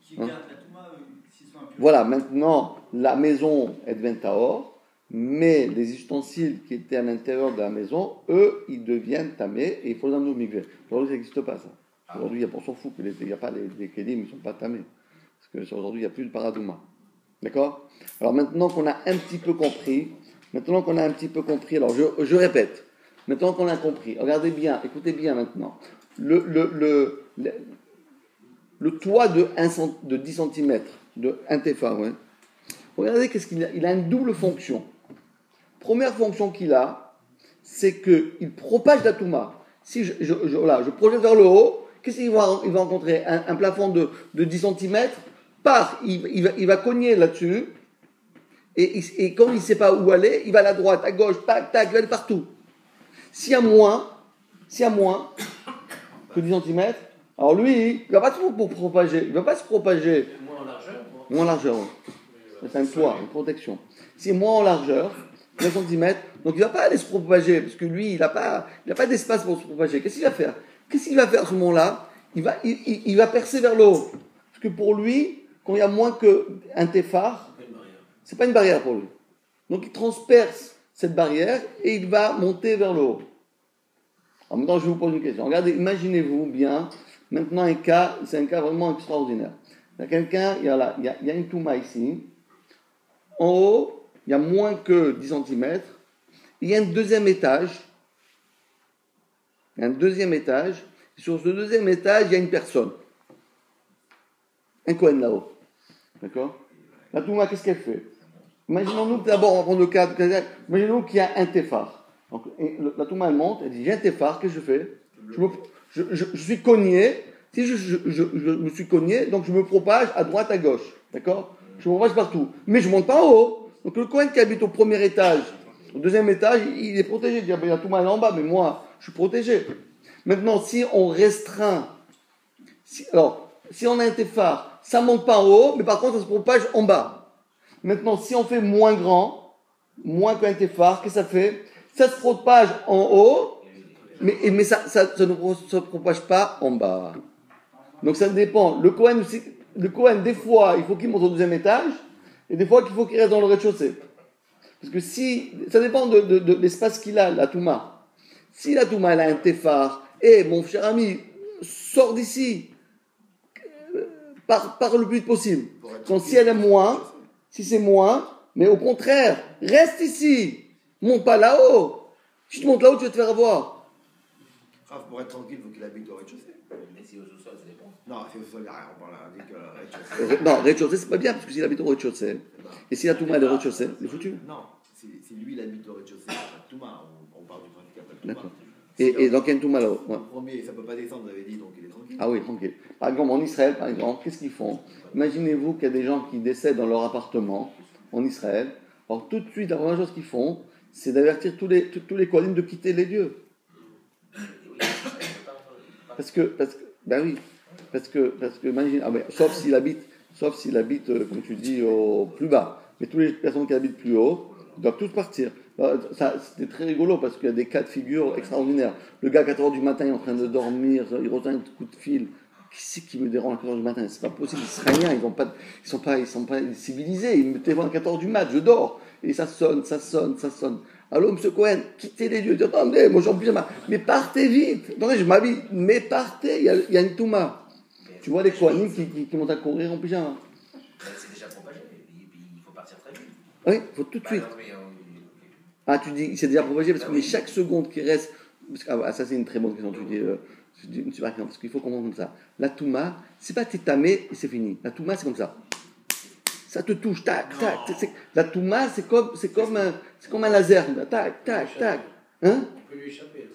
qui gardent la Touma, s'ils sont impurs. Voilà, maintenant, la maison est devient Tahor, mais les ustensiles qui étaient à l'intérieur de la maison, eux, ils deviennent tamés et il faut les amener au mikvé. Aujourd'hui, ça n'existe pas, ça. Aujourd'hui, on s'en fout, il n'y a pas les kélim, ils ne sont pas tamés. Parce qu'aujourd'hui, il n'y a plus de paradouma. D'accord? Alors maintenant qu'on a un petit peu compris, alors je répète, maintenant qu'on a compris, regardez bien, écoutez bien maintenant, le toit de 10 cm, de 1 tefa, ouais. Regardez qu'est-ce qu'il a. Il a une double fonction. Première fonction qu'il a, c'est qu'il propage la touma. Si je projette vers le haut, qu'est-ce qu'il va rencontrer? Un plafond de 10 cm, il va cogner là-dessus, et quand il ne sait pas où aller, il va à la droite, à gauche, tac, tac, il va aller partout. S'il y a moins que 10 cm, alors lui, il ne va pas se propager. Il ne va pas se propager. Moins en largeur. Moins en largeur, oui. C'est un toit, une protection. C'est moins en largeur, 20 cm, donc il ne va pas aller se propager, parce que lui, il n'a pas d'espace pour se propager. Qu'est-ce qu'il va faire à ce moment-là? Il va percer vers le haut. Parce que pour lui, quand il y a moins qu'un téphar, ce n'est pas une barrière pour lui. Donc il transperce cette barrière et il va monter vers le haut. En même temps, je vais vous poser une question. Regardez, imaginez-vous bien, maintenant c'est un cas vraiment extraordinaire. Il y a quelqu'un, il y a une touma ici. En haut, il y a moins que 10 cm. Il y a un deuxième étage. Et sur ce deuxième étage, il y a une personne. Un Kohen là-haut. D'accord? La Touma, qu'est-ce qu'elle fait? Imaginons-nous, d'abord, on va prendre le cas. Imaginons qu'il y a un téphar. Donc, la Touma, elle monte, elle dit, j'ai un téphar, qu'est-ce que je fais? Je suis cogné. Si je me suis cogné, donc je me propage à droite, à gauche. D'accord? Je me propage partout. Mais je ne monte pas en haut. Donc le Kohen qui habite au premier étage, au deuxième étage, il est protégé. Il dit, il y a tout mal en bas, mais moi, je suis protégé. Maintenant, si on restreint, si on a un téphar, ça ne monte pas en haut, mais par contre, ça se propage en bas. Maintenant, si on fait moins grand, moins qu'un téphar, qu'est-ce que ça fait? Ça se propage en haut, mais ça ne se propage pas en bas. Donc ça dépend. Le Kohen, des fois, il faut qu'il monte au deuxième étage, et des fois, il faut qu'il reste dans le rez-de-chaussée. Parce que ça dépend de l'espace qu'il a, la Touma. Si la Touma, elle a un téphar, mon cher ami, sors d'ici, par le plus vite possible. Donc si elle est moins, si c'est moins, mais au contraire, reste ici, monte pas là-haut. Si tu montes là-haut, tu vas te faire avoir. Pour être tranquille, il faut qu'il habite au rez-de-chaussée. Mais si au sous-sol, ça dépend. Non, si au sous-sol, il n'y a rien. On parle on dit que le rez-de-chaussée. Non, rez-de-chaussée, c'est pas bien, parce que s'il habite au rez-de-chaussée, et si la Touma est au rez-de-chaussée, il est foutu. Non, si lui, il habite au rez-de-chaussée, il n'y a pas de Touma. On parle du principe qu'il n'y a pas de Touma. D'accord. Et donc il y a une Touma là-haut. Ouais. Le premier, ça ne peut pas descendre, vous avez dit, donc il est tranquille. Ah oui, tranquille. Par exemple, en Israël, qu'est-ce qu'ils font? Imaginez-vous qu'il y a des gens qui décèdent dans leur appartement en Israël. Alors tout de suite, la première chose qu'ils font, c'est d'avertir tous les Kohanim de quitter les lieux. Parce que, imagine, sauf s'il habite, comme tu dis, au plus bas. Mais toutes les personnes qui habitent plus haut, ils doivent tous partir. C'était très rigolo parce qu'il y a des cas de figure extraordinaires. Le gars à 4h du matin, il est en train de dormir, il reçoit un coup de fil. Qui c'est qui me dérange à 4h du matin? C'est pas possible, les Israéliens, ils sont pas civilisés. Ils me téléphonent à 4h du matin, je dors. Et ça sonne. Allô, monsieur Cohen, quittez les lieux. Attendez, moi j'ai en pyjama. Mais partez vite. Attendez, je m'habille. Mais partez, il y a une Touma. Tu vois les Kohanim qui montent à courir en pyjama. C'est déjà propagé, il faut partir très vite. Oui, il faut tout de suite. Ah, tu dis, c'est déjà propagé parce que mais chaque seconde qui reste. Ça, c'est une très bonne question. Tu dis une super question parce qu'il faut comprendre comme ça. La Touma, c'est pas t'es tamé et c'est fini. La Touma, c'est comme ça. Ça te touche, tac. La Touma, c'est comme un laser. Tac. Hein? On peut lui échapper.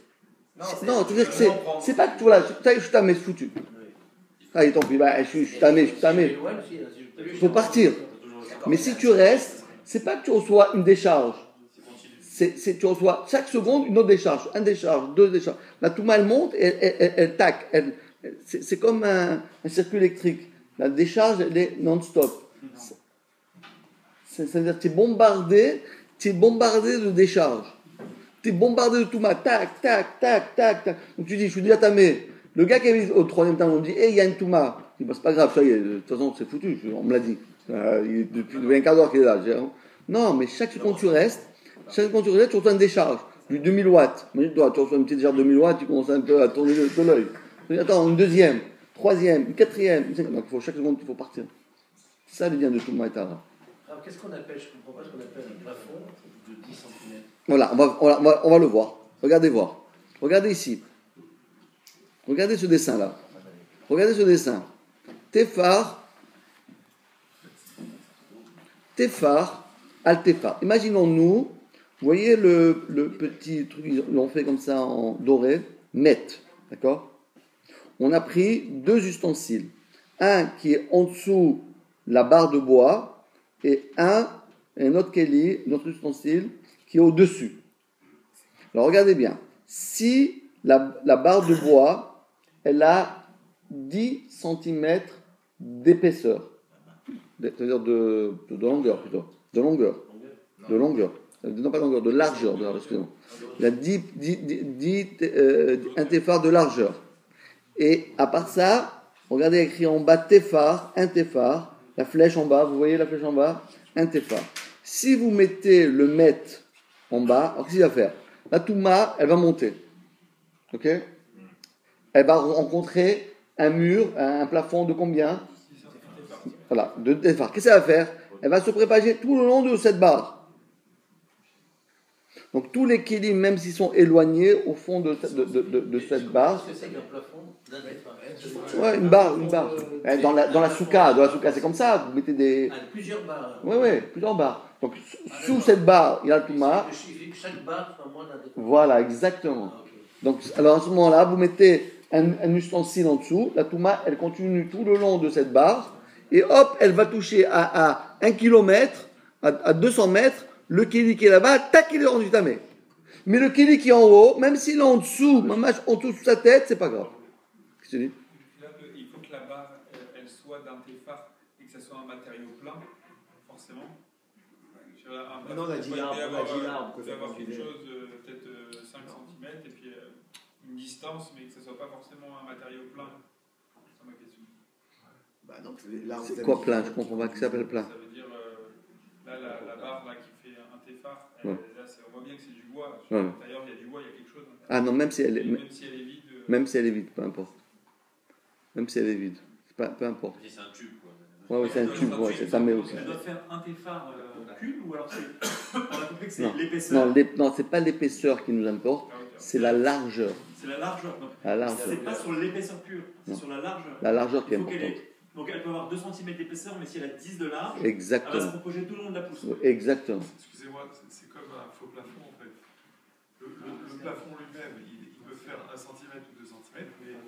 Non, tu veux dire que c'est pas que tu vois là, je suis tamé, je suis foutu. Allez, tant pis, je suis tamé. Il faut partir. Mais si tu restes, c'est pas que tu reçois une décharge. tu reçois chaque seconde une autre décharge, une décharge, deux décharges. La touma, elle monte et elle tac. C'est comme un circuit électrique. La décharge, elle est non-stop. C'est-à-dire que tu es bombardé de décharges. Tu es bombardé de touma, tac, tac, tac, tac, tac. Donc tu dis, je suis déjà tamé. Le gars qui est au troisième temps, on me dit, il y a une touma. Je dis, bah, c'est pas grave, ça y est, de toute façon, c'est foutu, on me l'a dit. Depuis un quart d'heure qu'il est là. Non, mais chaque seconde tu restes, tu reçois une décharge, du 2000 watts. Mais tu reçois une petite décharge de 2000 watts, tu commences un peu à tourner de l'œil. Attends, une deuxième, troisième, une quatrième, une cinquième. Donc chaque seconde, il faut partir. C'est ça le bien de Touma et Tara. Alors qu'est-ce qu'on appelle, je ne comprends pas ce qu'on appelle un plafond de 10 cm. Voilà, on va le voir. Regardez voir. Regardez ici. Regardez ce dessin-là. Regardez ce dessin. Tefar, Al-Tefar. Imaginons-nous, vous voyez le petit truc, ils l'ont fait comme ça en doré, Met, d'accord? On a pris deux ustensiles. Un qui est en dessous la barre de bois et un autre keli, notre ustensile, qui est au-dessus. Alors regardez bien. Si la barre de bois, elle a 10 cm d'épaisseur, c'est-à-dire de longueur plutôt, de longueur, non pas de longueur, de largeur, excusez-moi. Il a 10 un tefar de largeur. Et à part ça, regardez écrit en bas tefar, un tefar, la flèche en bas, vous voyez la flèche en bas, un tefar. Si vous mettez le met en bas, alors qu'est-ce qu'il va faire? La touma, elle va monter. Ok? Elle va rencontrer un mur, un plafond de combien? Voilà, de tefar. Qu'est-ce qu'elle va faire? Elle va se propager tout le long de cette barre. Donc tous les kélim, même s'ils sont éloignés au fond de cette barre. Qu'est-ce que c'est qu'un plafond d'un tefar? Ouais, une barre. Dans la souka, c'est comme ça. Vous mettez des. Plusieurs barres. Ouais, plusieurs barres. Donc sous cette barre, il y a le touma. Chaque barre fait moins d'un tefar. Voilà, exactement. Donc alors à ce moment-là, vous mettez un ustensile en dessous. La touma, elle continue tout le long de cette barre. Et hop, elle va toucher à 1 km, à 200 mètres. Le kéli qui est là-bas, tac, il est rendu tamé. Mais le kéli qui est en haut, même s'il est en dessous, en dessous de sa tête, c'est pas grave. Qu'est-ce que tu dis? Il faut que la barre, elle soit d'un tefar et que ça soit un matériau plein, forcément. Non, on a dit l'arbre, Il peut y avoir quelque chose, peut-être 5 cm, et puis une distance, mais que ça soit pas forcément un matériau plein. C'est ma question. Bah non, c'est quoi plein? Je comprends pas. Qu'est-ce que ça s'appelle plein? Ça veut dire, là, la barre là, qui fait un tefar, Ouais. là, on voit bien que c'est du bois. Ouais. D'ailleurs, il y a du bois, il y a quelque chose. Ah non, même si elle est vide. Même si elle est vide, Peu importe. Même si elle est vide. Peu importe. C'est un tube, quoi. Ouais, c'est un tube, c'est ça met aussi. Elle doit faire un tefar cube ou alors c'est. On a compris que c'est l'épaisseur. Non, c'est pas l'épaisseur qui nous importe, c'est la largeur. C'est la largeur. Donc, La largeur. c'est pas sur l'épaisseur pure, c'est sur la largeur. La largeur qui est Il faut qu'elle importante. Donc elle peut avoir 2 cm d'épaisseur, mais si elle a 10 de large, Exactement. elle va se propager tout le long de la pousse. Exactement. Excusez-moi, c'est comme un faux plafond en fait. Le plafond lui-même, il peut faire 1 cm ou 2 cm, mais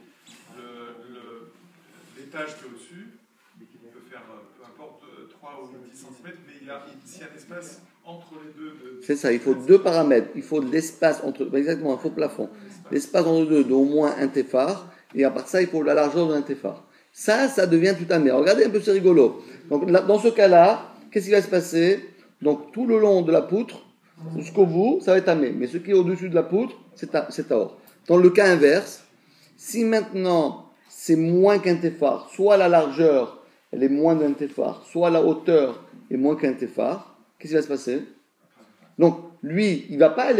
l'étage qui est au-dessus, il peut faire, peu importe, 3 ou 10 cm, mais il y a ici un espace entre les deux. C'est ça, il faut deux paramètres. Il faut de l'espace entre, exactement, un faux plafond. L'espace entre deux d'au moins un tefar, et à part de ça, il faut la largeur d'un tefar. Ça devient tout un mer. Regardez un peu, c'est rigolo. Donc, là, dans ce cas-là, qu'est-ce qui va se passer? Donc, tout le long de la poutre, jusqu'au bout, ça va être amé. Mais ce qui est au-dessus de la poutre, c'est taor. Dans le cas inverse, si maintenant c'est moins qu'un tefar, soit la largeur, elle est moins d'un tefar, soit la hauteur est moins qu'un tefar, qu'est-ce qui va se passer? Donc, lui, il va pas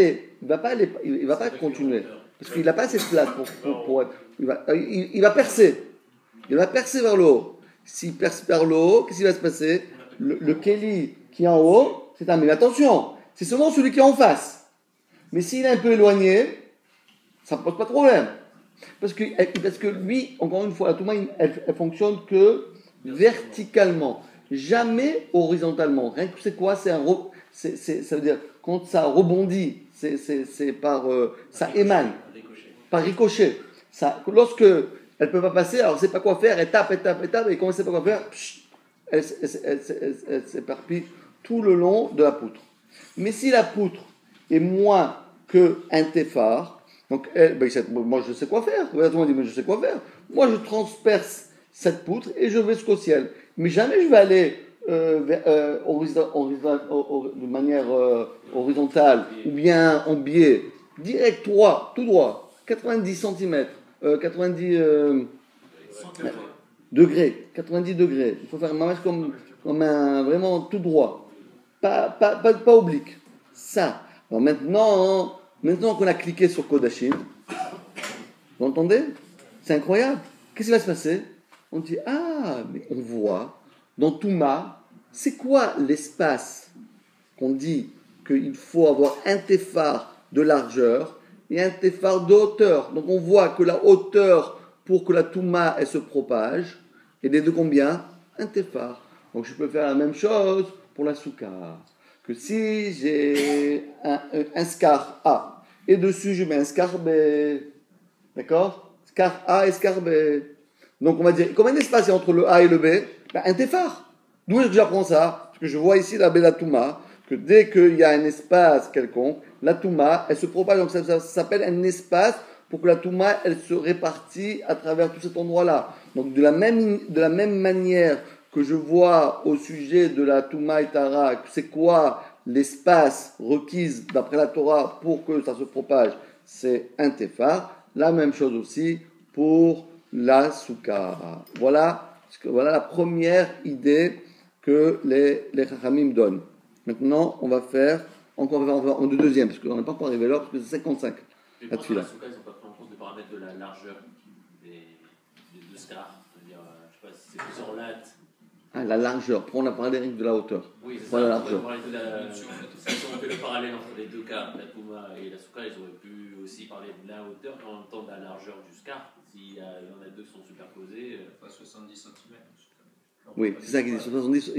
continuer. Parce qu'il n'a pas assez de place pour être. Il va percer. Il va percer vers le haut. S'il perce vers le haut, qu'est-ce qui va se passer? Le kéli qui est en haut, c'est un. Mais attention, c'est seulement celui qui est en face. Mais s'il est un peu éloigné, ça ne pose pas de problème. Parce que lui, encore une fois, la touma, elle fonctionne que verticalement, jamais horizontalement. Rien que c'est quoi? Ça veut dire quand ça rebondit, c'est par ça émane, par ricochet. Lorsque elle ne peut pas passer, alors elle ne sait pas quoi faire, elle tape, et quand elle ne sait pas quoi faire, elle s'éparpille tout le long de la poutre. Mais si la poutre, est moins qu'un téphar, donc moi je sais quoi faire. Tout le monde dit, mais je sais quoi faire. Moi je transperce cette poutre et je vais jusqu'au ciel. Mais jamais je vais aller de manière horizontale ou bien en biais, direct droit, tout droit, 90 cm, 90 degrés, 90 degrés. Il faut faire un match comme un vraiment tout droit, pas oblique. Ça. Alors maintenant qu'on a cliqué sur Kodashim, vous entendez? C'est incroyable. Qu'est-ce qui va se passer? On dit, mais on voit, dans Touma, c'est quoi l'espace qu'on dit qu'il faut avoir un téphar de largeur et un téphar de hauteur. Donc on voit que la hauteur pour que la Touma elle se propage est de combien? Un téphar. Donc je peux faire la même chose pour la Souka. Que si j'ai un scar A et dessus je mets un scar B, d'accord? Scar A et scar B. Donc on va dire, combien d'espace il y a entre le A et le B? Un téphar. D'où est-ce que j'apprends ça? Parce que je vois ici la Touma, que dès qu'il y a un espace quelconque, la Touma, elle se propage. Donc ça s'appelle un espace pour que la Touma, elle se répartit à travers tout cet endroit-là. Donc de la même manière que je vois au sujet de la Touma et Tara, c'est quoi l'espace requis d'après la Torah pour que ça se propage? C'est un téphar. La même chose aussi pour la Souka. Voilà la première idée que les Chachamim donnent. Maintenant, on va faire en deuxième, parce qu'on n'est pas encore arrivé là, parce que c'est 55. Mais pour la Souka, ils n'ont pas pris en compte les paramètres de la largeur des scars. C'est-à-dire, je ne sais pas si c'est plusieurs lattes. La largeur. Après, on a parlé de la hauteur. Oui, c'est voilà, ça. La largeur. Ils ont fait le parallèle entre les deux cas, la Touma et la Souka, ils auraient pu aussi parler de la hauteur et en même temps de la largeur du scar. S'il y en a deux qui sont superposés. Pas 70 cm. Oui, c'est ça qui dit 70,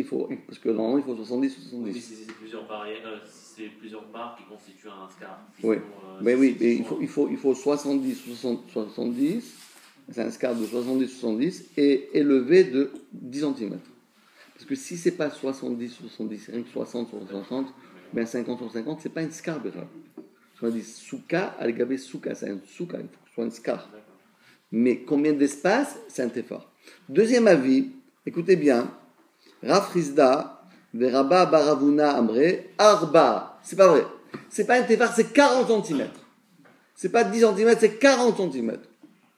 parce que normalement il faut 70 ou 70. Oui, si c'est plusieurs barres qui constituent un scar. Oui, mais il faut 70, c'est un scar de 70 et élevé de 10 cm. Parce que si c'est pas 70 c'est rien que 60 sur 60, ben 50 sur 50, c'est pas un scar déjà. On dit souka, al-gabé souka, c'est un souka, il faut que ce soit un scar. Mais combien d'espace? C'est un téphar. Deuxième avis, écoutez bien, Rav Rizda, Veraba Baravuna Amre, Arba. C'est pas vrai. C'est pas un téphar, c'est 40 cm. C'est pas 10 cm, c'est 40 cm.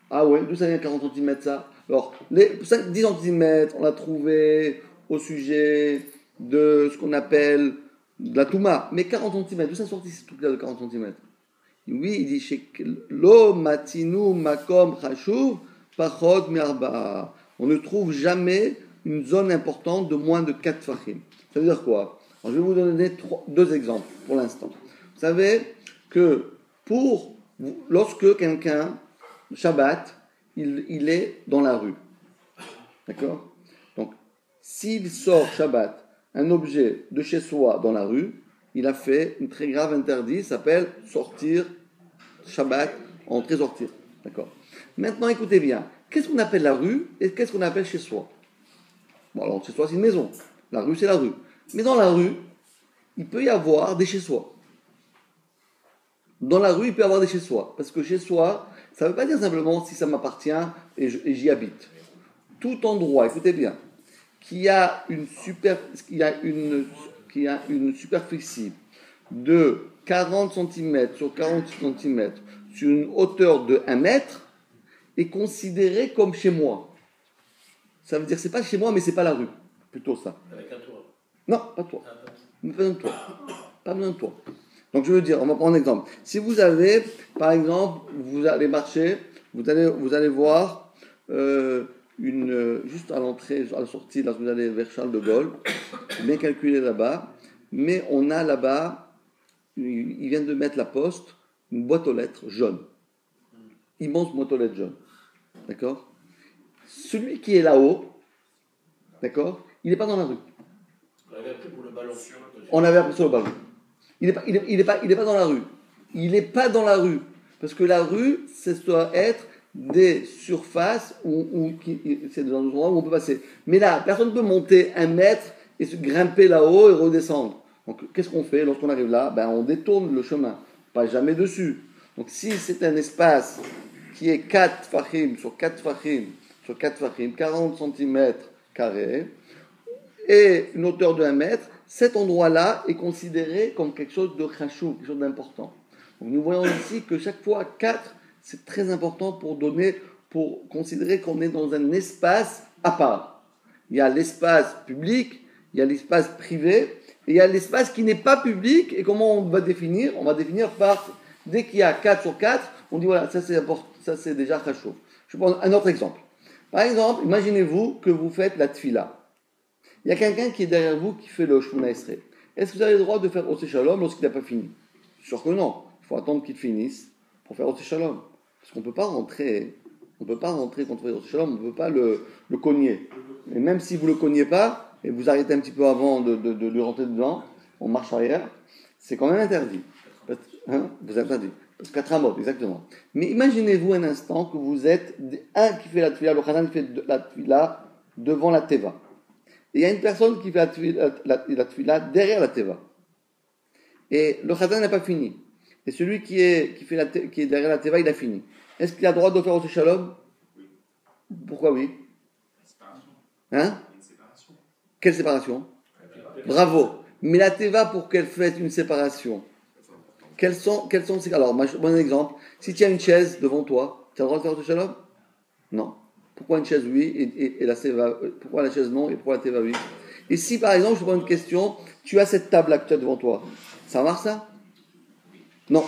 Ah ouais, d'où ça vient 40 cm ça? Alors, les 10 cm, on l'a trouvé au sujet de ce qu'on appelle de la Touma. Mais 40 cm, d'où ça sortit ce truc-là de 40 cm? Oui, il dit chez Lo Matinu Makom Chashuv Pachot Miarba. On ne trouve jamais une zone importante de moins de 4 fachim. Ça veut dire quoi? Alors, je vais vous donner deux exemples pour l'instant. Vous savez que lorsque quelqu'un, Shabbat, il est dans la rue. D'accord? Donc, s'il sort Shabbat un objet de chez soi dans la rue, il a fait une très grave interdit, ça s'appelle sortir Shabbat, entrer-sortir. D'accord? Maintenant, écoutez bien. Qu'est-ce qu'on appelle la rue et qu'est-ce qu'on appelle chez soi? Bon, alors, chez soi, c'est une maison. La rue, c'est la rue. Mais dans la rue, il peut y avoir des chez soi. Dans la rue, il peut y avoir des chez soi. Parce que chez soi, ça ne veut pas dire simplement si ça m'appartient et j'y habite. Tout endroit, écoutez bien, qui a une superficie de 40 cm sur 40 cm sur une hauteur de 1 mètre est considéré comme chez moi. Ça veut dire que c'est pas chez moi, mais c'est pas la rue. Plutôt ça. Avec un toit. Non, pas toi. Pas besoin de toi. Pas besoin de toi. Donc je veux dire, on va prendre un exemple. Si vous avez, par exemple, vous allez marcher, vous allez voir juste à l'entrée, à la sortie, lorsque vous allez vers Charles de Gaulle, bien calculé là-bas, mais on a là-bas, ils viennent de mettre la poste, une boîte aux lettres jaune. Immense boîte aux lettres jaune. D'accord? Celui qui est là-haut, d'accord, il n'est pas dans la rue. On avait appris pour le ballon. On avait appris sur le ballon. Il n'est pas dans la rue. Il n'est pas dans la rue. Parce que la rue, ça doit être des surfaces c'est dans un endroit où on peut passer. Mais là, personne ne peut monter 1 mètre et se grimper là-haut et redescendre. Donc, qu'est-ce qu'on fait lorsqu'on arrive là? On détourne le chemin, pas jamais dessus. Donc, si c'est un espace qui est 4 fachim sur 4 fachim sur 4 fachim, 40 cm carrés, et une hauteur de 1 mètre, cet endroit-là est considéré comme quelque chose de chachou, quelque chose d'important. Donc, nous voyons ici que chaque fois 4, c'est très important pour considérer qu'on est dans un espace à part. Il y a l'espace public, il y a l'espace privé, et il y a l'espace qui n'est pas public. Et comment on va définir? On va définir par, dès qu'il y a 4 sur 4, on dit voilà, ça c'est important, ça c'est déjà chachou. Je vais prendre un autre exemple. Par exemple, imaginez-vous que vous faites la tfila. Il y a quelqu'un qui est derrière vous qui fait le Shemona Esrei. Est-ce que vous avez le droit de faire Oseh Shalom lorsqu'il n'a pas fini? Sûr que non. Il faut attendre qu'il finisse pour faire Oseh Shalom. Parce qu'on ne peut pas rentrer quand on fait Oseh Shalom, on ne peut pas le cogner. Et même si vous ne le cognez pas, et vous arrêtez un petit peu avant de lui rentrer dedans, on marche arrière, c'est quand même interdit. Vous interdit. Parce qu'à Tramot, exactement. Mais imaginez-vous un instant que vous êtes un qui fait la tfila, le Chazan qui fait la tfila devant la teva. Et il y a une personne qui fait la tfila derrière la teva. Et le Chazan n'a pas fini. Et celui qui est derrière la teva, il a fini. Est-ce qu'il a le droit de faire Oseh Shalom? Oui. Pourquoi oui? Séparation. Hein? Une séparation. Quelle séparation? Bravo. Mais la teva, pour qu'elle fasse une séparation, quels sont ces... Alors, bon exemple. Si tu as une chaise devant toi, tu as le droit de faire Oseh Shalom? Non. Pourquoi une chaise oui et la teva, pourquoi la chaise non et pourquoi la teva oui? Et si par exemple, je te pose une question, tu as cette table là que tu as devant toi, ça marche ça? Non.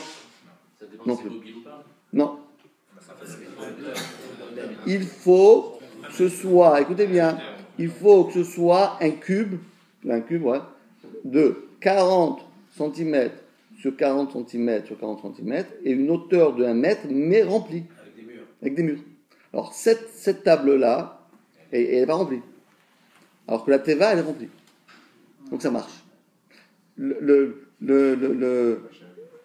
Ça dépend Non si plus. c'est mobile ou pas. Non. Il faut que ce soit, écoutez bien, il faut que ce soit un cube ouais, de 40 cm sur 40 cm sur 40 cm et une hauteur de 1 mètre, mais remplie. Avec des murs. Alors, cette table-là, elle n'est pas remplie. Alors que la teva, elle est remplie. Donc, ça marche.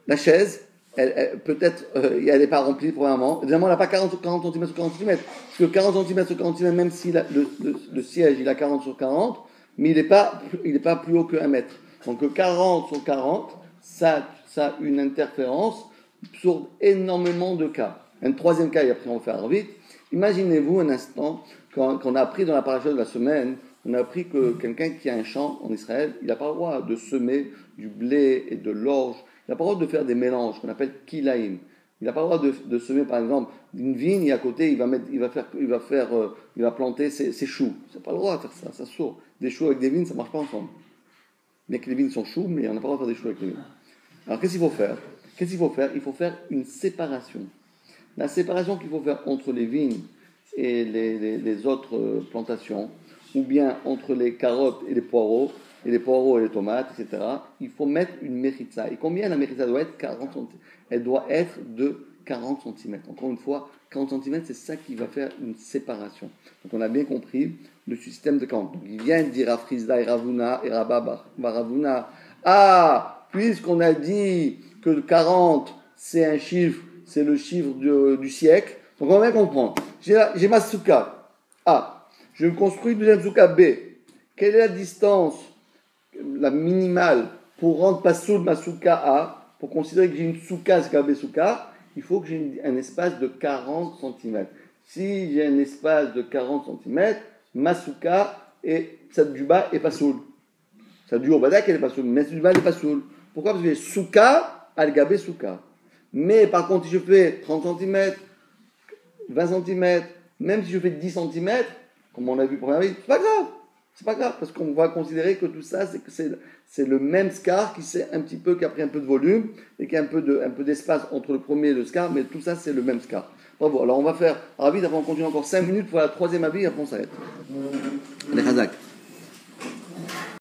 La chaise, peut-être, elle n'est pas remplie, premièrement. Évidemment, elle n'a pas 40 cm sur 40 cm. Parce que 40 cm sur 40 cm, même si le siège, il a 40 sur 40, mais il n'est pas plus haut que 1 mètre. Donc, 40 sur 40, ça a une interférence sur énormément de cas. Un troisième cas, et après on va faire vite. Imaginez-vous un instant, quand on a appris dans la paracha de la semaine, on a appris que quelqu'un qui a un champ en Israël, il n'a pas le droit de semer du blé et de l'orge. Il n'a pas le droit de faire des mélanges qu'on appelle kilaïm. Il n'a pas le droit de semer, par exemple, une vigne et à côté, il va planter ses choux. Il n'a pas le droit de faire ça, ça sourd. Des choux avec des vignes, ça ne marche pas ensemble. Bien que les vignes sont choux, mais on n'a pas le droit de faire des choux avec les vignes. Alors qu'est-ce qu'il faut faire? Il faut faire une séparation. La séparation qu'il faut faire entre les vignes et les autres plantations, ou bien entre les carottes et les poireaux et les tomates, etc., il faut mettre une méritza. Et combien la méritza doit être? 40 cm. Elle doit être de 40 cm. Encore une fois, 40 cm, c'est ça qui va faire une séparation. Donc on a bien compris le système de 40. Donc il vient de dire à Frisda et Ravuna et Rabba Baravuna, puisqu'on a dit que 40, c'est un chiffre, c'est le chiffre du siècle, donc on va bien comprendre. J'ai ma souka A. Je construis une deuxième souka B. Quelle est la distance, la minimale, pour rendre pasoul ma souka A, pour considérer que j'ai une souka, c'est B souka? Il faut que j'ai un espace de 40 cm. Si j'ai un espace de 40 cm, ma souka et celle du bas est pasoul. Celle du haut, elle est pasoul, mais celle du bas, elle est pasoul. Pourquoi? Parce que j'ai souka, al-gabé souka. Mais par contre, si je fais 30 cm, 20 cm, même si je fais 10 cm, comme on a vu pour la vie, c'est pas grave. C'est pas grave, parce qu'on va considérer que tout ça, c'est le même scar qui a pris un peu de volume et qui a un peu d'espace entre le premier et le scar, mais tout ça, c'est le même scar. Bravo. Alors on va faire rapide, après on continue encore 5 minutes pour la troisième avis, après on s'arrête. Les Khazak.